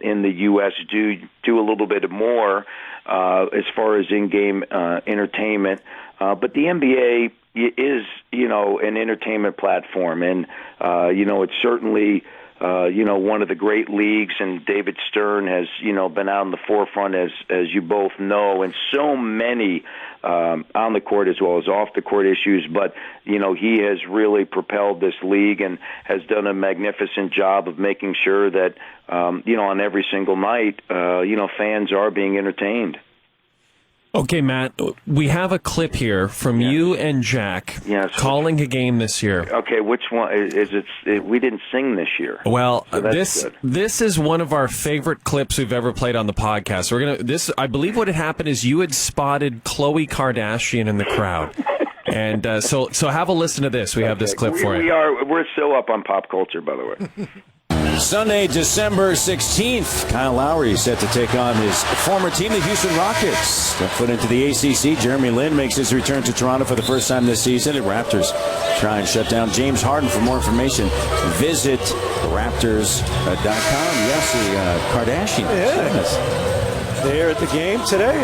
in the U.S. do a little bit more as far as in-game entertainment, but the NBA is an entertainment platform, and it's certainly one of the great leagues, and David Stern has been out in the forefront, as you both know, and so many on the court as well as off the court issues, but he has really propelled this league and has done a magnificent job of making sure that on every single night fans are being entertained. Okay, Matt, we have a clip here from you and Jack calling a game this year. Okay, which one is it? We didn't sing this year. Well, so this is one of our favorite clips we've ever played on the podcast. I believe what had happened is you had spotted Khloe Kardashian in the crowd. And so have a listen to this. We have this clip for you. We're so up on pop culture, by the way. Sunday, December 16th, Kyle Lowry is set to take on his former team, the Houston Rockets. Step foot into the ACC. Jeremy Lin makes his return to Toronto for the first time this season. The Raptors try and shut down James Harden. For more information, visit Raptors.com. Yes, the Kardashians. Yes. They're at the game today.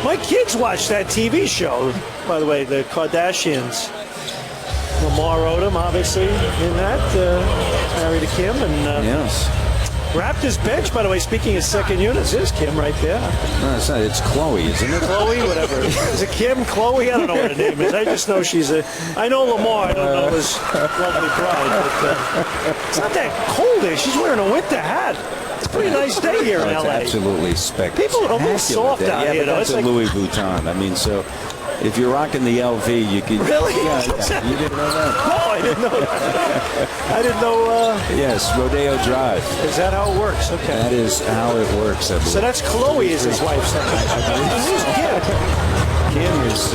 My kids watch that TV show, by the way, the Kardashians. Lamar Odom, obviously, in that, married to Kim. And yes. Raptors bench, by the way, speaking of second units, there's Kim right there. No, it's not. It's Chloe, isn't it? Chloe, whatever. Is it Kim, Chloe? I don't know what her name is. I just know I know Lamar. I don't know his lovely bride. But it's not that cold there. She's wearing a winter hat. It's a pretty nice day here in L.A. Absolutely spectacular. People are almost soft out here, though. That's a Louis Vuitton. I mean, so if you're rocking the LV, you can. Really? Yeah. You didn't know that? No, I didn't know that. I didn't know. Yes, Rodeo Drive. Is that how it works? Okay. That is how it works. I believe. So that's Chloe is his wife. Who's Kim? Kim is,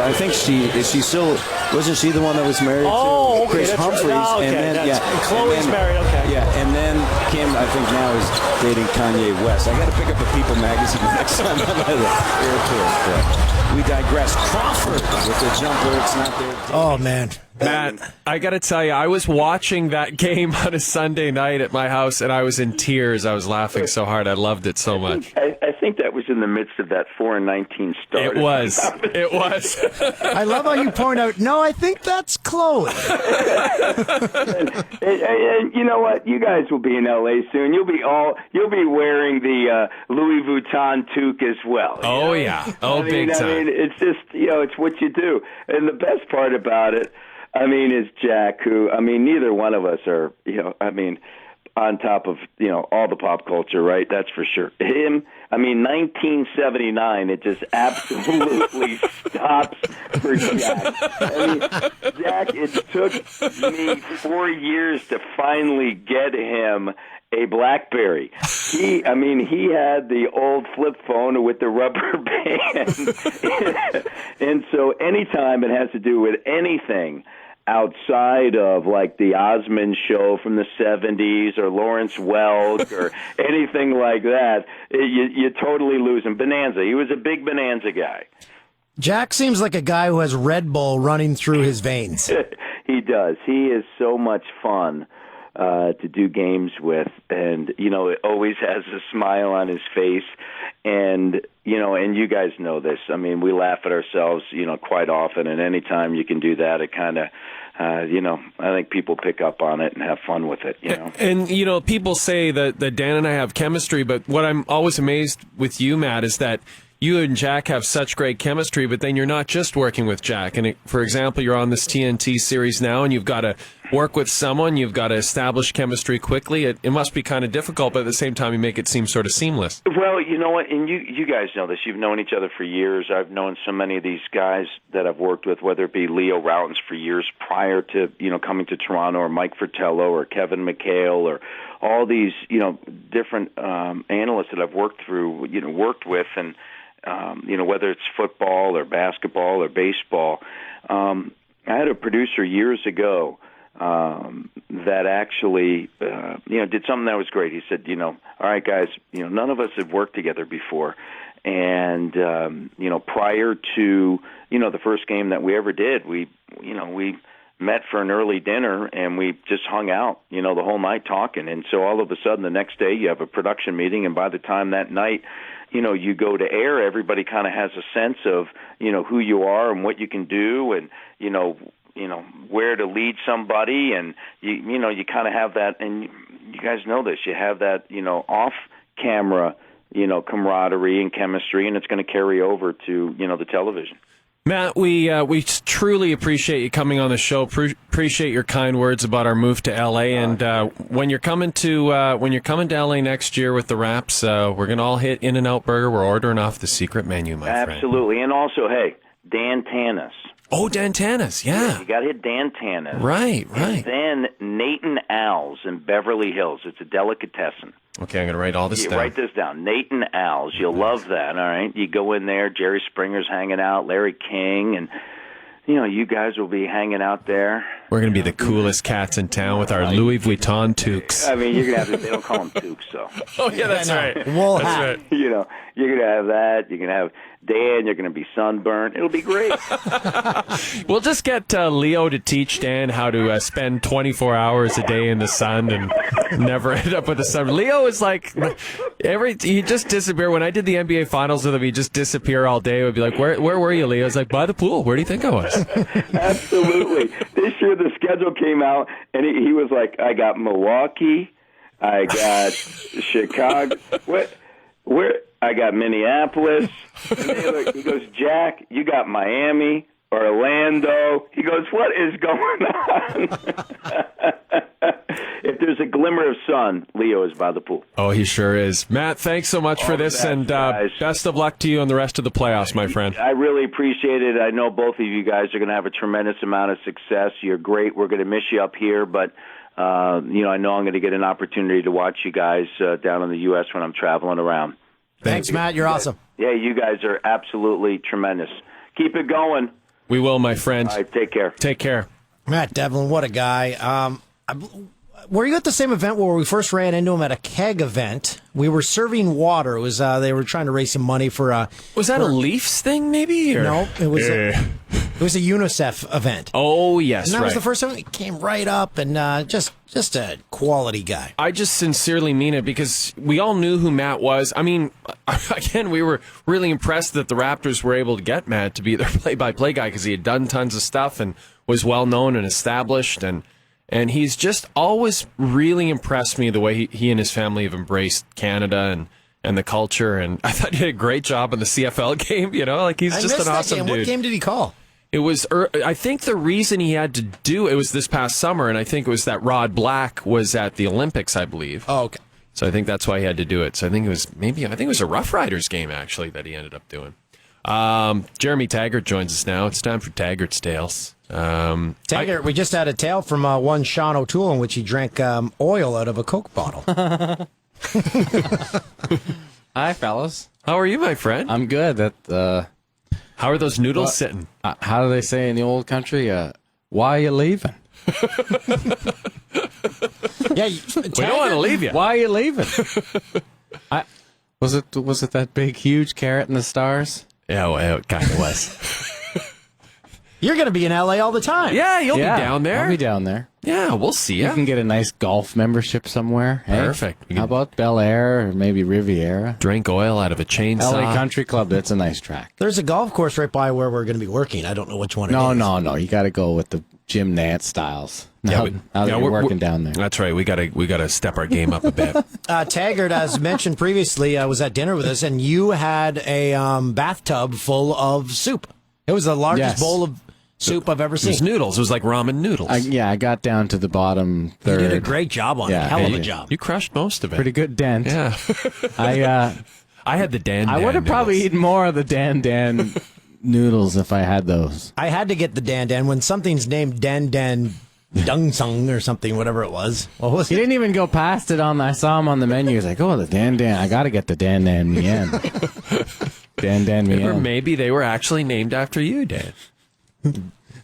I think she still, wasn't she the one that was married to Chris Humphries? And then, and Chloe's married, okay. Yeah, and then Kim, I think now is dating Kanye West. I got to pick up a People magazine next time I'm at the airport. We digress. Crawford with the jumper. It's not there. Oh, man. Matt, I got to tell you, I was watching that game on a Sunday night at my house, and I was in tears. I was laughing so hard. I loved it so much. I think that was in the midst of that 4-19 start. It was. It was. I love how you point out, no, I think that's Chloe. and you know what? You guys will be in L.A. soon. You'll be wearing the Louis Vuitton toque as well. Oh, yeah. Oh, big time. I mean, it's just, it's what you do. And the best part about it, is Jack, who, neither one of us are, on top of, all the pop culture, right? That's for sure. Him, 1979, it just absolutely stops for Jack. Jack, it took me 4 years to finally get him a BlackBerry. He had the old flip phone with the rubber band. And so anytime it has to do with anything outside of like the Osmond Show from the 70s or Lawrence Welk or anything like that, you totally lose him. Bonanza. He was a big Bonanza guy. Jack seems like a guy who has Red Bull running through his veins. He does. He is so much fun to do games with, and it always has a smile on his face, and you guys know this. We laugh at ourselves, quite often, and anytime you can do that, it kind of I think people pick up on it and have fun with it, And, people say that Dan and I have chemistry, but what I'm always amazed with you, Matt, is that you and Jack have such great chemistry, but then you're not just working with Jack. And for example, you're on this TNT series now, and you've got to work with someone. You've got to establish chemistry quickly. It must be kind of difficult, but at the same time, you make it seem sort of seamless. Well, you know what? And you guys know this. You've known each other for years. I've known so many of these guys that I've worked with, whether it be Leo Routens for years prior to, coming to Toronto, or Mike Fratello or Kevin McHale, or all these, different analysts that I've worked with, and whether it's football or basketball or baseball. I had a producer years ago that actually, did something that was great. He said, all right, guys, none of us have worked together before. And, prior to, the first game that we ever did, we met for an early dinner and we just hung out, the whole night talking. And so all of a sudden the next day you have a production meeting, and by the time that night, you go to air, everybody kind of has a sense of, who you are and what you can do, and, where to lead somebody, and you kind of have that, and you guys know this, you have that, off camera, camaraderie and chemistry, and it's going to carry over to, the television. Matt, we truly appreciate you coming on the show. Appreciate your kind words about our move to LA. And when you're coming to LA next year with the Raps, we're gonna all hit In-N-Out Burger. We're ordering off the secret menu, my friend. Absolutely, and also, hey, Dan Tanis. Oh, Dan Tanis, yeah. You got to hit Dan Tanis. Right. And then Nathan Al's in Beverly Hills. It's a delicatessen. Okay, I'm going to write all this down. Write this down. Nathan Al's. You'll love that, all right? You go in there, Jerry Springer's hanging out, Larry King, and, you guys will be hanging out there. We're going to be the coolest cats in town with our Louis Vuitton toques. I mean, you're going to have to, they don't call them toques, so. Oh, yeah, that's right. Wool that's hat. right. You're going to have that. You're going to have Dan, you're going to be sunburnt. It'll be great. We'll just get Leo to teach Dan how to spend 24 hours a day in the sun and never end up with the sun. Leo is like, he just disappear. When I did the NBA Finals with him, he'd just disappear all day. It would be like, where were you, Leo? I was like, by the pool. Where do you think I was? Absolutely. This year the schedule came out, and he was like, I got Milwaukee, I got Chicago. Where? I got Minneapolis. And he goes, Jack, you got Miami, Orlando. He goes, what is going on? If there's a glimmer of sun, Leo is by the pool. Oh, he sure is. Matt, thanks so much for this, and best of luck to you in the rest of the playoffs, my friend. I really appreciate it. I know both of you guys are going to have a tremendous amount of success. You're great. We're going to miss you up here, but I know I'm going to get an opportunity to watch you guys down in the U.S. when I'm traveling around. Thanks, Matt. You're awesome. Yeah, you guys are absolutely tremendous. Keep it going. We will, my friend. All right, take care. Take care. Matt Devlin, what a guy. Were you at the same event where we first ran into him at a keg event? We were serving water. It was they were trying to raise some money for was that a Leafs thing, maybe? Or? No, it was it was a UNICEF event. Oh, yes, and that was the first time he came right up, and just a quality guy. I just sincerely mean it, because we all knew who Matt was. I mean, again, we were really impressed that the Raptors were able to get Matt to be their play-by-play guy, because he had done tons of stuff and was well-known and established, and he's just always really impressed me the way he and his family have embraced Canada and the culture. And I thought he did a great job in the CFL game. He's just an awesome dude. What game did he call? It was, I think the reason he had to do it was this past summer, and I think it was that Rod Black was at the Olympics, I believe. Oh, okay. So I think that's why he had to do it. So I think it was a Rough Riders game, actually, that he ended up doing. Jeremy Taggert joins us now. It's time for Taggert's Tales. Taggert, we just had a tale from one Sean O'Toole in which he drank oil out of a Coke bottle. Hi, fellas. How are you, my friend? I'm good. How are those noodles sitting? How do they say in the old country? Why are you leaving? Yeah, we don't want to leave you. Why are you leaving? Was it that big, huge carrot in the stars? Yeah, well, it kind of was. You're going to be in LA all the time. Yeah, you'll be down there. I'll be down there. Yeah, we'll see you. You can get a nice golf membership somewhere. Hey? Perfect. How about Bel Air or maybe Riviera? Drink oil out of a chainsaw. LA Country Club, that's a nice track. There's a golf course right by where we're going to be working. I don't know which one it is. No. You got to go with Jim Nantz styles. Now that we're working down there. That's right. We gotta step our game up a bit. Taggert, as mentioned previously, was at dinner with us, and you had a bathtub full of soup. It was the largest bowl of soup I've ever seen. It was noodles. It was like ramen noodles. I got down to the bottom third. You did a great job on it. Hell of a job. You crushed most of it. Pretty good dent. Yeah. I had the Dan. I would have probably eaten more of the Dan noodles if I had those. I had to get the Dan. When something's named Dan Dung Sung or something, whatever it was. What was He didn't even go past it I saw him on the menu. He was like, oh, the Dan. I got to get the Dan Mien. Dan Mien. Or maybe they were actually named after you, Dan.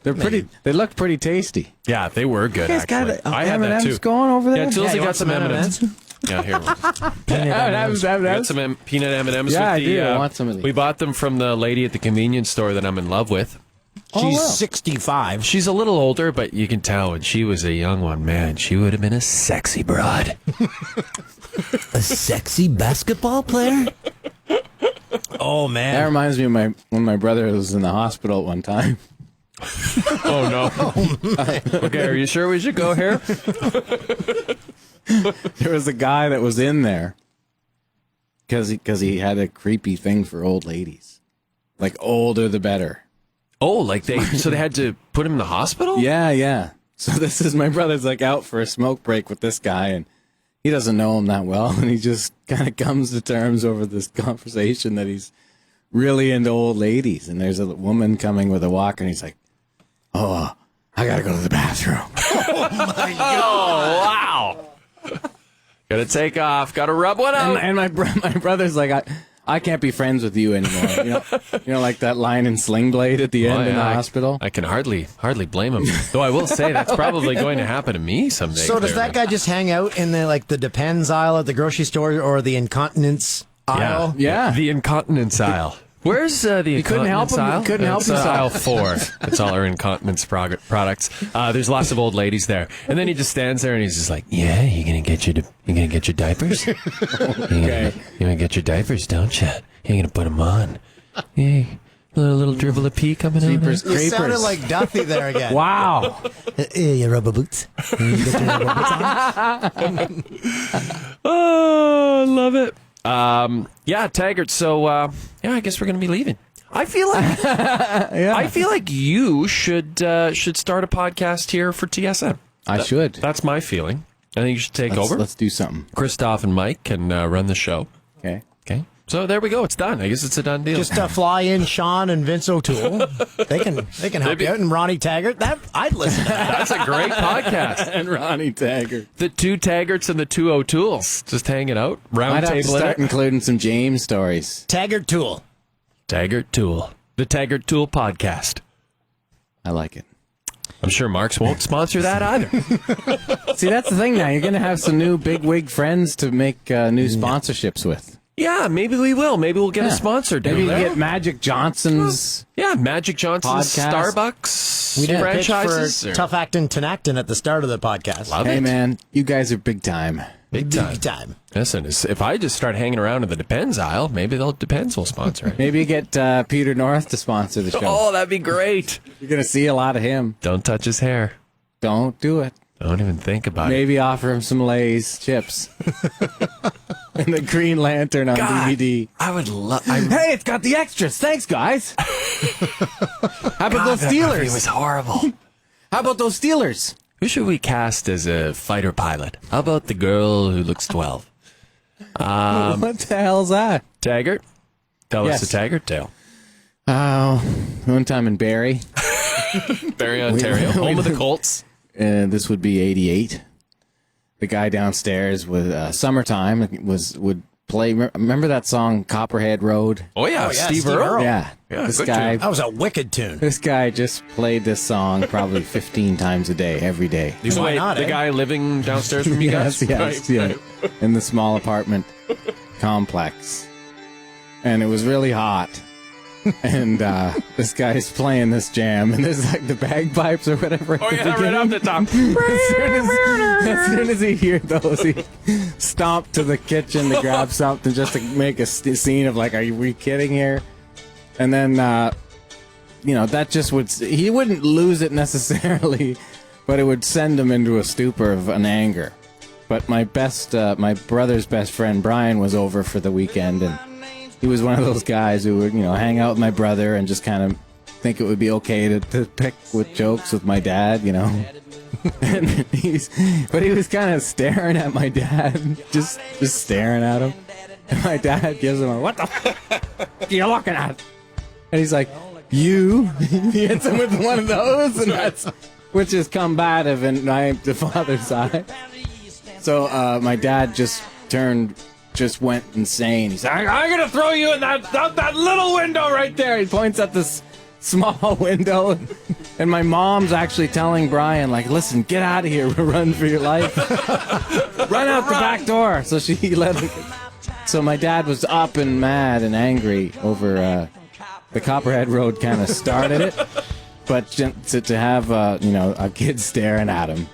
They're pretty. They looked pretty tasty. Yeah, they were good. You guys actually. got I had that M&Ms too. going over there. Yeah, Tulsi you got want some M&Ms. Yeah, here. M&Ms. Got some peanut M&Ms. Yeah, with I do. I want some of these. We bought them from the lady at the convenience store that I'm in love with. She's 65. She's a little older, but you can tell when she was a young one, man, she would have been a sexy broad. A sexy basketball player? Oh, man. That reminds me of when my brother was in the hospital at one time. Oh, no. Okay, are you sure we should go here? There was a guy that was in there because he had a creepy thing for old ladies. Like, older the better. Oh, so they had to put him in the hospital? Yeah. So this is my brother's like out for a smoke break with this guy, and he doesn't know him that well, and he just kind of comes to terms over this conversation that he's really into old ladies. And there's a woman coming with a walker, and he's like, oh, I got to go to the bathroom. Oh, my God. Oh, wow. Gotta take off. Gotta rub one out. And my brother's like, I can't be friends with you anymore. You know, like that line in Sling Blade at the end in the hospital. I can hardly blame him. Though I will say that's probably going to happen to me someday. So does that guy just hang out in the Depends aisle at the grocery store or the incontinence aisle? Yeah. The incontinence aisle. Where's the incontinence aisle? He couldn't help himself. Aisle 4. That's all our incontinence products. There's lots of old ladies there, and then he just stands there and he's just like, "Yeah, you gonna get your diapers? Okay. You gonna get your diapers, don't you? You're gonna put them on. Yeah, a little dribble of pee coming out. You sounded like Duffy there again. Wow. Your rubber boots. You get your rubber boots on? Oh, I love it. Yeah, Taggert. So, I guess we're going to be leaving. I feel like, I feel like you should start a podcast here for TSN. I should. That's my feeling. I think you should take over. Let's do something. Christoph and Mike can run the show. Okay. So there we go. It's done. I guess it's a done deal. Just fly in Sean and Vince O'Toole. They can help you out. And Ronnie Taggert. I'd listen to that. That's a great podcast. And Ronnie Taggert. The two Taggerts and the two O'Tooles just hanging out. Round I'd have table. to start including some James stories. Taggert Tool. Taggert Tool. The Taggert Tool podcast. I like it. I'm sure Marks won't sponsor that either. See, that's the thing now. You're going to have some new big-wig friends to make new sponsorships with. Yeah, maybe we will. Maybe we'll get a sponsor down Maybe there. get Magic Johnson's. Magic Johnson's podcast. Starbucks We did franchises. a pitch for Tough Actin' Tinactin at the start of the podcast. Love it. Man, you guys are big time. Big time. Listen, if I just start hanging around in the Depends aisle, maybe the Depends will sponsor it. Maybe you get Peter North to sponsor the show. Oh, that'd be great. You're going to see a lot of him. Don't touch his hair. Don't do it. Don't even think about it. Maybe offer him some Lay's chips. And the Green Lantern on DVD. I would love... Hey, it's got the extras. Thanks, guys. How about those Steelers? It was horrible. How about those Steelers? Who should we cast as a fighter pilot? How about the girl who looks 12? What the hell's that? Taggert? Tell us the Taggert tale. One time in Barrie. Barrie, Ontario. Home of the Colts. This would be 88. The guy downstairs with summertime would play. Remember that song Copperhead Road? Oh yeah, Steve Earle. Yeah, this guy. That was a wicked tune. This guy just played this song probably 15 times a day, every day. Why not? The guy living downstairs from you guys. Yes, in the small apartment complex, and it was really hot. And this guy's playing this jam, and there's like the bagpipes or whatever. Oh yeah, right off the top. As soon as he hears those, he stomped to the kitchen to grab something just to make a scene of like, are we kidding here? And then that just would, he wouldn't lose it necessarily, but it would send him into a stupor of an anger. But my brother's best friend, Brian, was over for the weekend, and he was one of those guys who would, hang out with my brother and just kind of think it would be okay to pick with jokes with my dad, And but he was kind of staring at my dad, just staring at him. And my dad gives him what the f*** are you looking at? And he's like, you. He hits him with one of those, and which is combative in the father's side. So my dad just went insane. He's like, I'm going to throw you in that little window right there. He points at this small window. And my mom's actually telling Brian, like, listen, get out of here. Run for your life. Run out the back door. So she let him. So my dad was up and mad and angry over the Copperhead Road kind of started it. But to have, a kid staring at him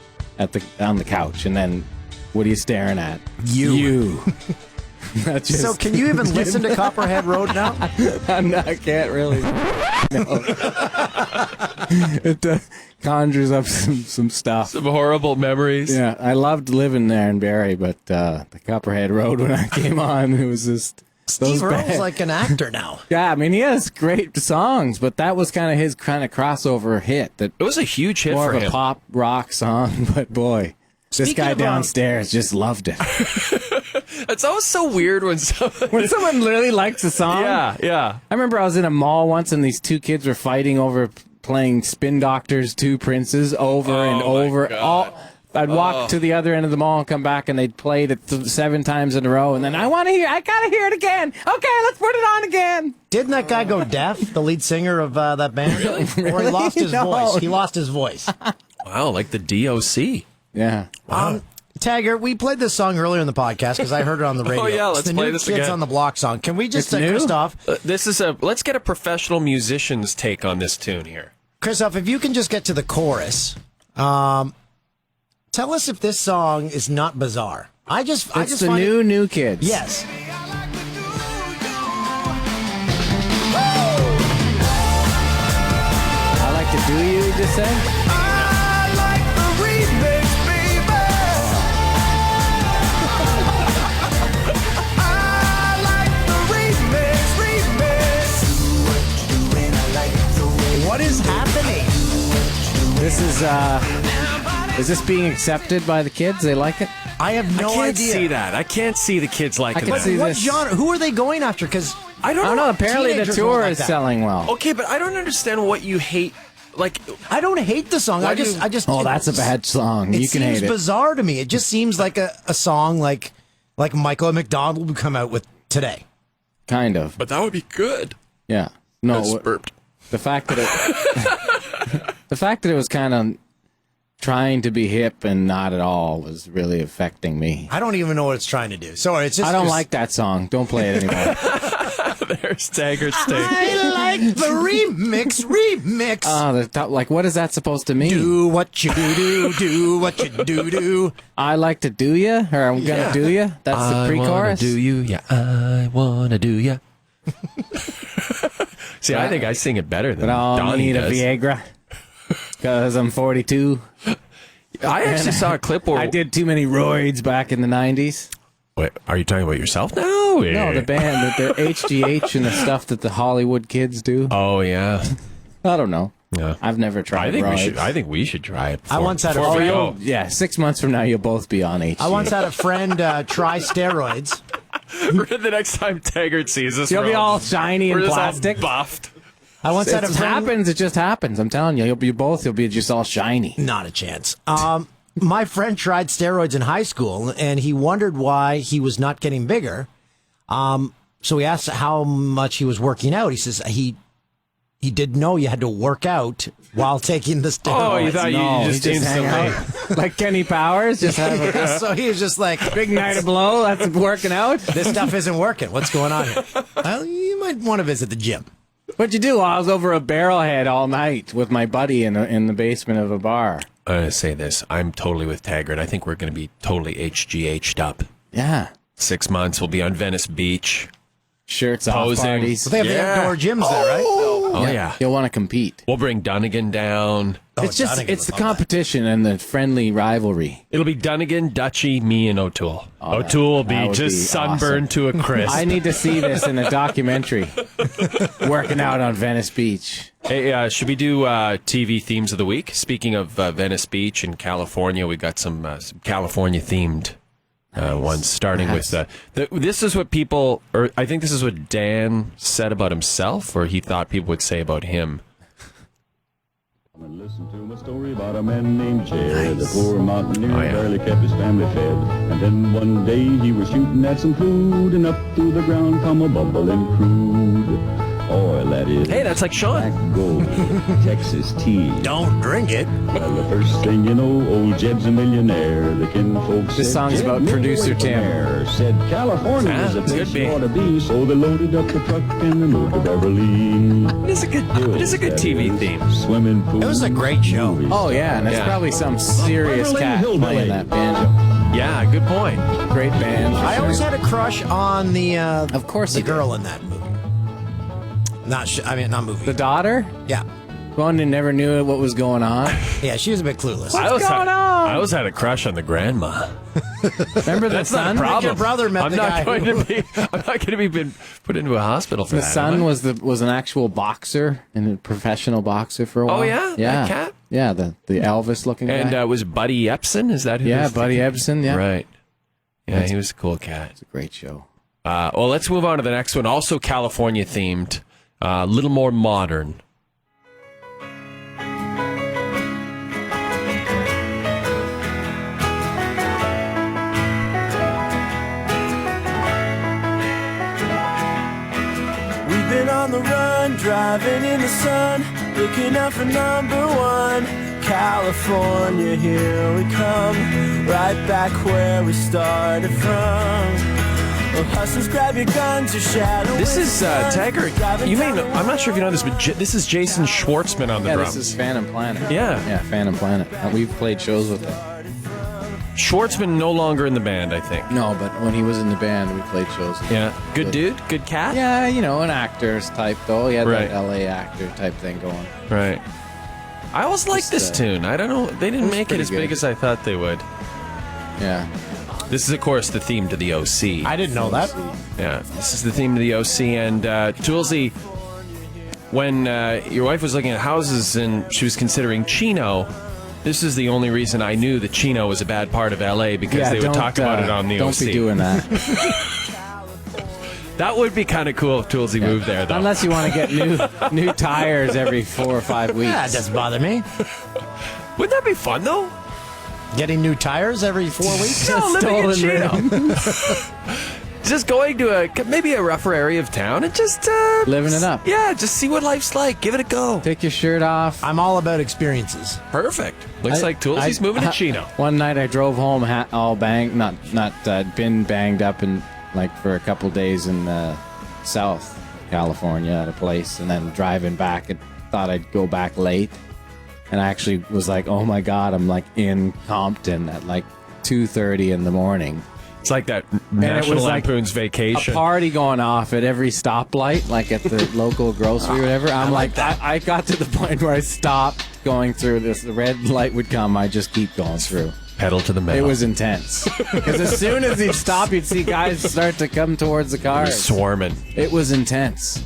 on the couch, and then what are you staring at? You. So can you even listen to Copperhead Road now? I can't really. No. It conjures up some stuff. Some horrible memories. Yeah, I loved living there in Barrie, but the Copperhead Road, when I came on, it was just... Steve Earle's like an actor now. Yeah, I mean, he has great songs, but that was kind of his kind of crossover hit. It was a huge hit for him. More of a pop rock song, but boy... This guy downstairs just loved it. It's always so weird when someone really likes a song. Yeah. I remember I was in a mall once, and these two kids were fighting over playing Spin Doctor's Two Princes over and over. I'd walk to the other end of the mall and come back, and they'd played it 7 times in a row, and then I gotta hear it again. Okay, let's put it on again. Didn't that guy go deaf, the lead singer of that band? Really? Or he lost his voice? He lost his voice. Wow, like the DOC. Yeah. Wow. Taggert, we played this song earlier in the podcast because I heard it on the radio. Oh yeah, let's play this again. Kids on the Block song. Can we just Christoph? Let's get a professional musician's take on this tune here. Christoph, if you can just get to the chorus, tell us if this song is not bizarre. It's the new kids. Yes. I like to do you just said. What is happening? This is this being accepted by the kids? They like it? I have no idea. I can't see that. I can't see the kids liking that. What genre? Who are they going after? Because I don't know. Apparently the tour is selling well. Okay, but I don't understand what you hate. Like, I don't hate the song. I just. Oh, that's a bad song. You can hate it. It seems bizarre to me. It just seems like a song like Michael McDonald would come out with today. Kind of. But that would be good. Yeah. No. That's burped. The fact that it was kind of trying to be hip and not at all was really affecting me. I don't even know what it's trying to do. So it's just I don't like that song. Don't play it anymore. There's Taggert's take. I like the remix. Like, what is that supposed to mean? Do what you do what you do. I like to do ya, or I'm gonna do ya. That's the pre-chorus. Do you? Yeah, I wanna do ya. See, I think I sing it better than Donnie need does. A Viagra because I'm 42. I actually saw a clip where I did too many roids back in the 90s. Wait, are you talking about yourself now? No, the band, the HGH and the stuff that the Hollywood kids do. Oh yeah, I don't know. Yeah, I've never tried. I think we should try it. I once had a friend. Yeah, 6 months from now you'll both be on HGH. I once had a friend try steroids. The next time Taggert sees us, you'll be all shiny and plastic, buffed. I once had a friend. It just happens. I'm telling you, you'll be just all shiny. Not a chance. My friend tried steroids in high school, and he wondered why he was not getting bigger. So we asked how much he was working out. He says he didn't know you had to work out while taking the steroids. Oh, you thought you just hang out like Kenny Powers? Just have so he was just like, big night of blow. That's working out. This stuff isn't working. What's going on here? Well, you might want to visit the gym. What'd you do? I was over a Barrelhead all night with my buddy in the basement of a bar. I'm going to say this. I'm totally with Taggert. I think we're going to be totally HGH'd up. Yeah. 6 months, we'll be on Venice Beach. Shirts posing. off parties. Well, they have the outdoor gyms there, right? Oh, yeah. He'll want to compete. We'll bring Dunnigan down. It's the competition and the friendly rivalry. It'll be Dunnigan, Dutchie, me, and O'Toole. O'Toole will be just sunburned to a crisp. I need to see this in a documentary. Working out on Venice Beach. Hey, should we do TV themes of the week? Speaking of Venice Beach in California, we got some California-themed ones, starting with... this is what people... or I think this is what Dan said about himself, or he thought people would say about him. And listen to a story about a man named Jed. The poor mountaineer barely kept his family fed. And then one day he was shooting at some food, and up through the ground come a bubbling crude oil, that is. Hey, that's like Sean. Black gold, Texas tea. Don't drink it. Well, the first thing you know, old Jed's a millionaire. The kinfolk This song's about producer Tim. Said California is a place you ought to be, so they loaded up the truck and they moved to Beverly. It is a good TV theme. Swimming pool. It was a great show. Oh, yeah, and it's probably some serious cat playing that banjo. Yeah, good point. Great band. I always had a crush on the of course the girl in that movie. Not movie. The daughter? Yeah. One who never knew what was going on. Yeah, she was a bit clueless. What's going on? I always had a crush on the grandma. Remember the That's son? not a problem. Your brother met the guy. I'm not going to be put into a hospital for The that. son was an actual boxer and a professional boxer for a while. Oh, yeah? Yeah. That cat? Yeah, the Elvis looking guy. And was Buddy Epson? Is that who? Yeah, Buddy Epson, yeah. Right. Yeah, he was a cool cat. It's a great show. Well, let's move on to the next one. Also California themed. A little more modern. We've been on the run, driving in the sun, looking out for number one. California, here we come, right back where we started from. Well, hustlers, grab your guns, your shadow. This is Taggert. I'm not sure if you know this, but this is Jason Schwartzman on the drums. This is Phantom Planet. Yeah, Phantom Planet. We've played shows with him. Schwartzman no longer in the band, I think. No, but when he was in the band, we played shows with him. Yeah, good dude, good cat. Yeah, an actor's type though. He had that LA actor type thing going. Right. I always liked this tune. I don't know. They didn't make it as big as I thought they would. Yeah. This is, of course, the theme to the OC. I didn't know that. Yeah, this is the theme to the OC. And Toolsy, when your wife was looking at houses and she was considering Chino, this is the only reason I knew that Chino was a bad part of LA, because they would talk about it on the OC. Don't be doing that. That would be kind of cool if Toolsy moved there, though. Unless you want to get new tires every 4 or 5 weeks. Yeah, it doesn't bother me. Wouldn't that be fun, though? Getting new tires every 4 weeks? No, living in Chino. Just going to maybe a rougher area of town and just... living it up. Yeah, just see what life's like. Give it a go. Take your shirt off. I'm all about experiences. Perfect. Looks like Toolsy's moving to Chino. One night I drove home all banged, been banged up and for a couple days in South California at a place, and then driving back and thought I'd go back late. And I actually was like, oh my God, I'm in Compton at 2:30 in the morning. It's like that National Lampoon's Vacation. A party going off at every stoplight, at the local grocery or whatever. I got to the point where I stopped going through this. The red light would come. I just keep going through. Pedal to the metal. It was intense. Because as soon as he'd stop, you'd see guys start to come towards the cars. Swarming. It was intense.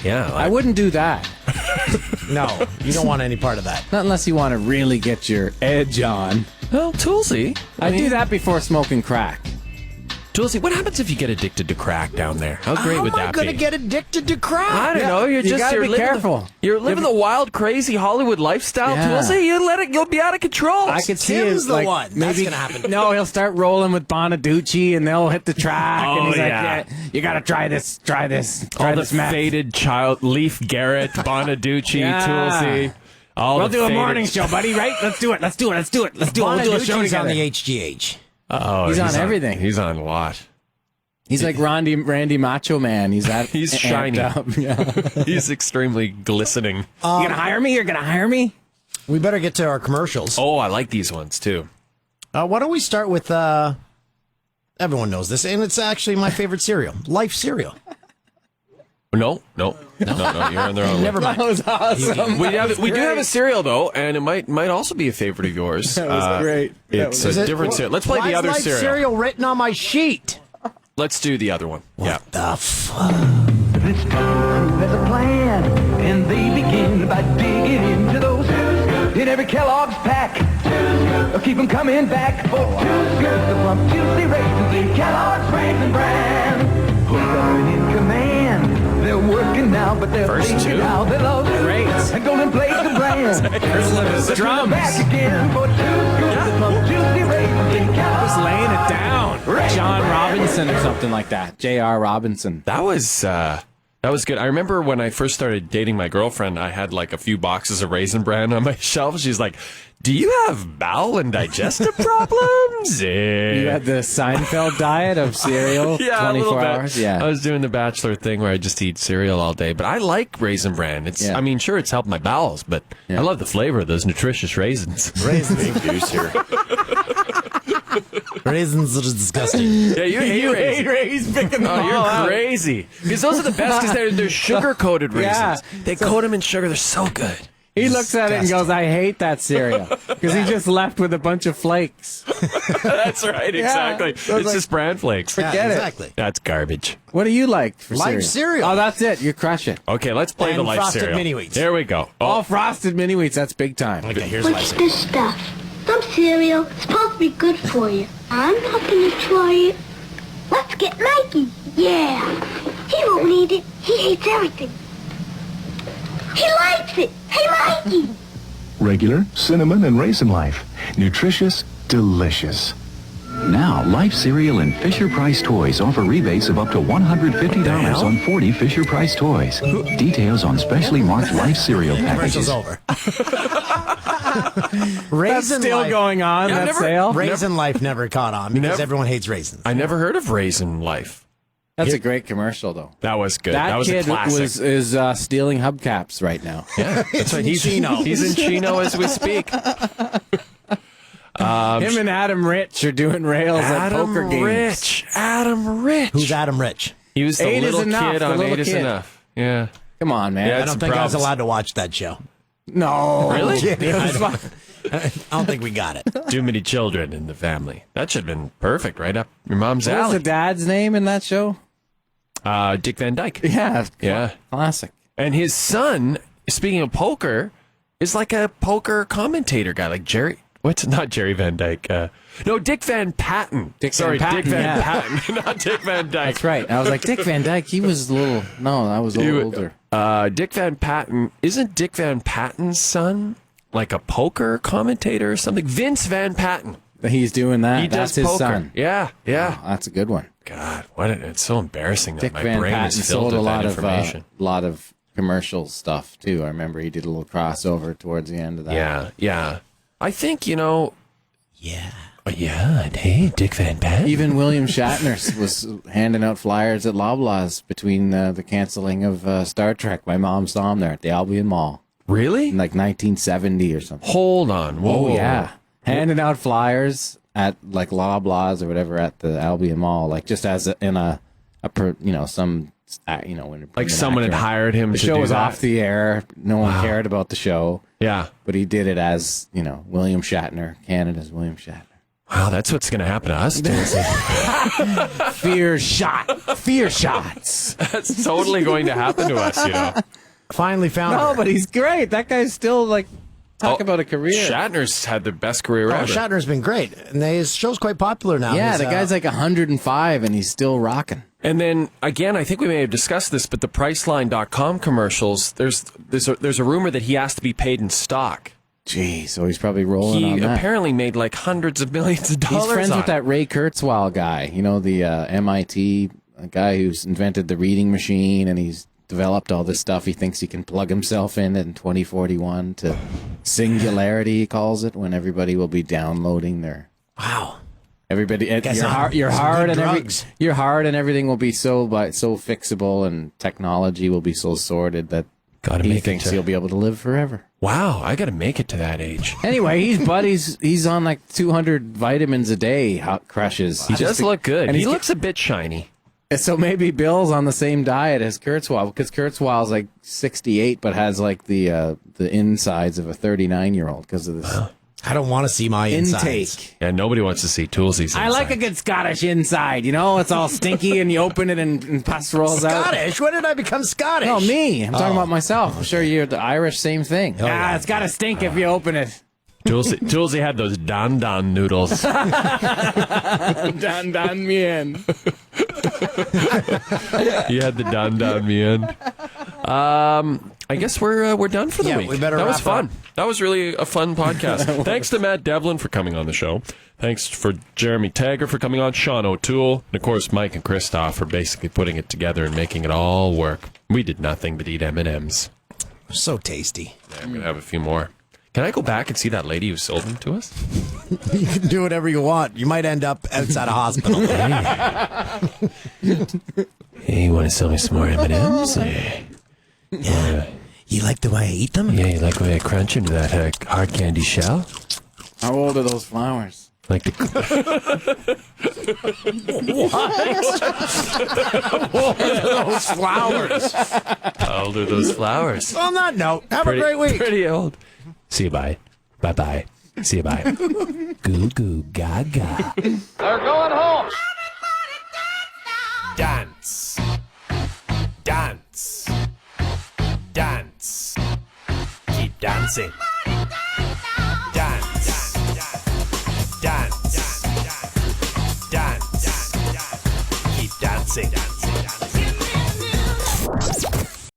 Yeah. I wouldn't do that. No, you don't want any part of that. Not unless you want to really get your edge on. Well, Toolsy. I do that before smoking crack. Toolsy, what happens if you get addicted to crack down there? How great would that be? How am I going to get addicted to crack? I don't know. You're be careful. You're living the wild, crazy Hollywood lifestyle, Toolsy. You'll be out of control. I could see Tim's it, the one. Maybe, that's going to happen. No, he'll start rolling with Bonaducci, and they'll hit the track. Oh, and he's yeah. like, you got to try this. All the faded child, Leaf Garrett, Bonaducci, Toolsy. We'll do a morning show, buddy, right? Let's do it. We'll do a show Bonaducci's together. on the HGH. Oh, he's on everything. He's on a lot. He's like Randy Macho Man. He's shiny. Up. Yeah. He's extremely glistening. You gonna hire me? You're gonna hire me? We better get to our commercials. Oh, I like these ones too. Why don't we start with everyone knows this, and it's actually my favorite cereal, Life cereal. No, you're on the wrong. Never mind. That was awesome. We do have a cereal though, and it might also be a favorite of yours. That was great. It's a different cereal. Let's play the other Life cereal. cereal written on my sheet. Let's do the other one. What the fuck? This crew has a plan, and they begin by digging into those in every Kellogg's pack. Keep them coming back for the plump juicy raisins in Kellogg's Raisin Bran. Who's in command? They're working now, but they're thinking how they love Great. and golden plate the brand. His drums. Back again for 2 scoops of plump juicy raisins in Kellogg's. Just laying it down. John Robinson or something like that. J.R. Robinson. That was good. I remember when I first started dating my girlfriend, I had like a few boxes of Raisin Bran on my shelf. She's like, "Do you have bowel and digestive problems?" You had the Seinfeld diet of cereal 24 hours? Yeah. I was doing the Bachelor thing where I just eat cereal all day. But I like Raisin Bran. I mean, sure, it's helped my bowels, but I love the flavor of those nutritious raisins. Raisins. Big goose here. Raisins are disgusting. Yeah, you hate raisins. Picking them you're all out. crazy. Because those are the best because they're sugar-coated raisins. Yeah. They coat them in sugar. They're so good. He looks at it and goes, "I hate that cereal," because he just left with a bunch of flakes. That's right, exactly. So it's just bran flakes. Forget exactly. That's garbage. What do you like for Life cereal. Oh, that's it. You crush it. Okay, let's play And the Life Frosted cereal. Mini Wheats. There we go. Oh, Frosted Mini Wheats. That's big time. Okay, here's Life What's cereal. this stuff? Some cereal. It's supposed to be good for you. I'm not going to try it. Let's get Mikey. Yeah. He won't eat it. He hates everything. He likes it. Hey, Mikey. Regular, cinnamon, and raisin Life. Nutritious, delicious. Now, Life Cereal and Fisher-Price Toys offer rebates of up to $150 on 40 Fisher-Price toys. Details on specially marked Life Cereal packages. Commercial's over. That's still Life. going on, that sale? Raisin Life never caught on because everyone hates raisins. I never heard of Raisin Life. That's a great commercial, though. That was good. That was kid a classic. is stealing hubcaps right now. Yeah, that's right. He's in Chino as we speak. Him and Adam Rich are doing rails at poker games. Adam Rich. Who's Adam Rich? He was the Eight is little enough, kid the on little 8 is kid. Enough. Yeah. Come on, man. Yeah, I don't think I was allowed to watch that show. No. Really? I don't think we got it. Too many children in the family. That should have been perfect, right up your mom's What was alley. the dad's name in that show? Dick Van Dyke. Yeah. Classic. And his son, speaking of poker, is like a poker commentator guy, like Jerry. What's not Jerry Van Dyke? No, Dick Van Patten. Dick Van Patten, Patten, not Dick Van Dyke. That's right. I was like, Dick Van Dyke, he was a little... No, I was a little older. Dick Van Patten, isn't Dick Van Patten's son like a poker commentator or something? Vince Van Patten. He's doing that. He That's does his poker. son. Yeah. Oh, that's a good one. God, it's so embarrassing that Dick my Van brain Patten is filled sold a with lot that of information. lot of commercial stuff too. I remember he did a little crossover towards the end of that. Yeah. I think, Yeah. Hey, Dick Van Patten. Even William Shatner was handing out flyers at Loblaws between the canceling of Star Trek. My mom saw him there at the Albion Mall. Really? In like 1970 or something. Hold on. Whoa. Oh, yeah. Handing out flyers at like Loblaws or whatever at the Albion Mall, like just as when Someone had actor. hired him The to show do was that? off the air. No one cared about the show. Yeah. But he did it as, William Shatner, Canada's William Shatner. Wow, that's what's going to happen to us, Tennessee. Fear shots. That's totally going to happen to us, Finally found her. No, but he's great. That guy's still talk about a career. Shatner's had the best career ever. Shatner's been great. And his show's quite popular now. Yeah, He's, the guy's like 105 and he's still rocking. And then, again, I think we may have discussed this, but the Priceline.com commercials, there's a rumor that he has to be paid in stock. Gee, so he's probably rolling on He that. apparently made like hundreds of millions of dollars. He's friends on with that Ray Kurzweil guy, the MIT guy who's invented the reading machine, and he's developed all this stuff. He thinks he can plug himself in 2041 to singularity, he calls it, when everybody will be downloading their... Wow. Everybody, your heart and everything will be so fixable, and technology will be so sorted that he thinks he'll be able to live forever. Wow, I got to make it to that age. Anyway, he's on like 200 vitamins a day. Hot crushes. He does look good. And he looks a bit shiny. So maybe Bill's on the same diet as Kurzweil, because Kurzweil's like 68, but has like the insides of a 39-year-old because of this. I don't want to see my insides. Intake. Yeah, nobody wants to see Toolsy's inside. I like a good Scottish inside. You know, it's all stinky, and you open it, and pus rolls out. Scottish? When did I become Scottish? No, me. I'm talking about myself. I'm sure you're the Irish, same thing. It's got to stink if you open it. Toolsy had those don noodles. Don mien. You had the don mien. I guess we're done for the week. We better that was wrap fun. up. That was really a fun podcast. Thanks to Matt Devlin for coming on the show. Thanks for Jeremy Taggert for coming on, Sean O'Toole, and of course Mike and Christoph for basically putting it together and making it all work. We did nothing but eat M&Ms. So tasty. Yeah, I'm gonna have a few more. Can I go back and see that lady who sold them to us? You can do whatever you want. You might end up outside a hospital. Hey, you want to sell me some more M&Ms? Yeah. You like the way I eat them? Yeah, you like the way I crunch into that hard candy shell? How old are those flowers? Like the... What are those flowers? How old are those flowers? On that note, have a great week. Pretty old. See you, bye. Bye-bye. See you, bye. Goo goo gaga. They're going home. Dance. Dance. Dance. Keep dancing.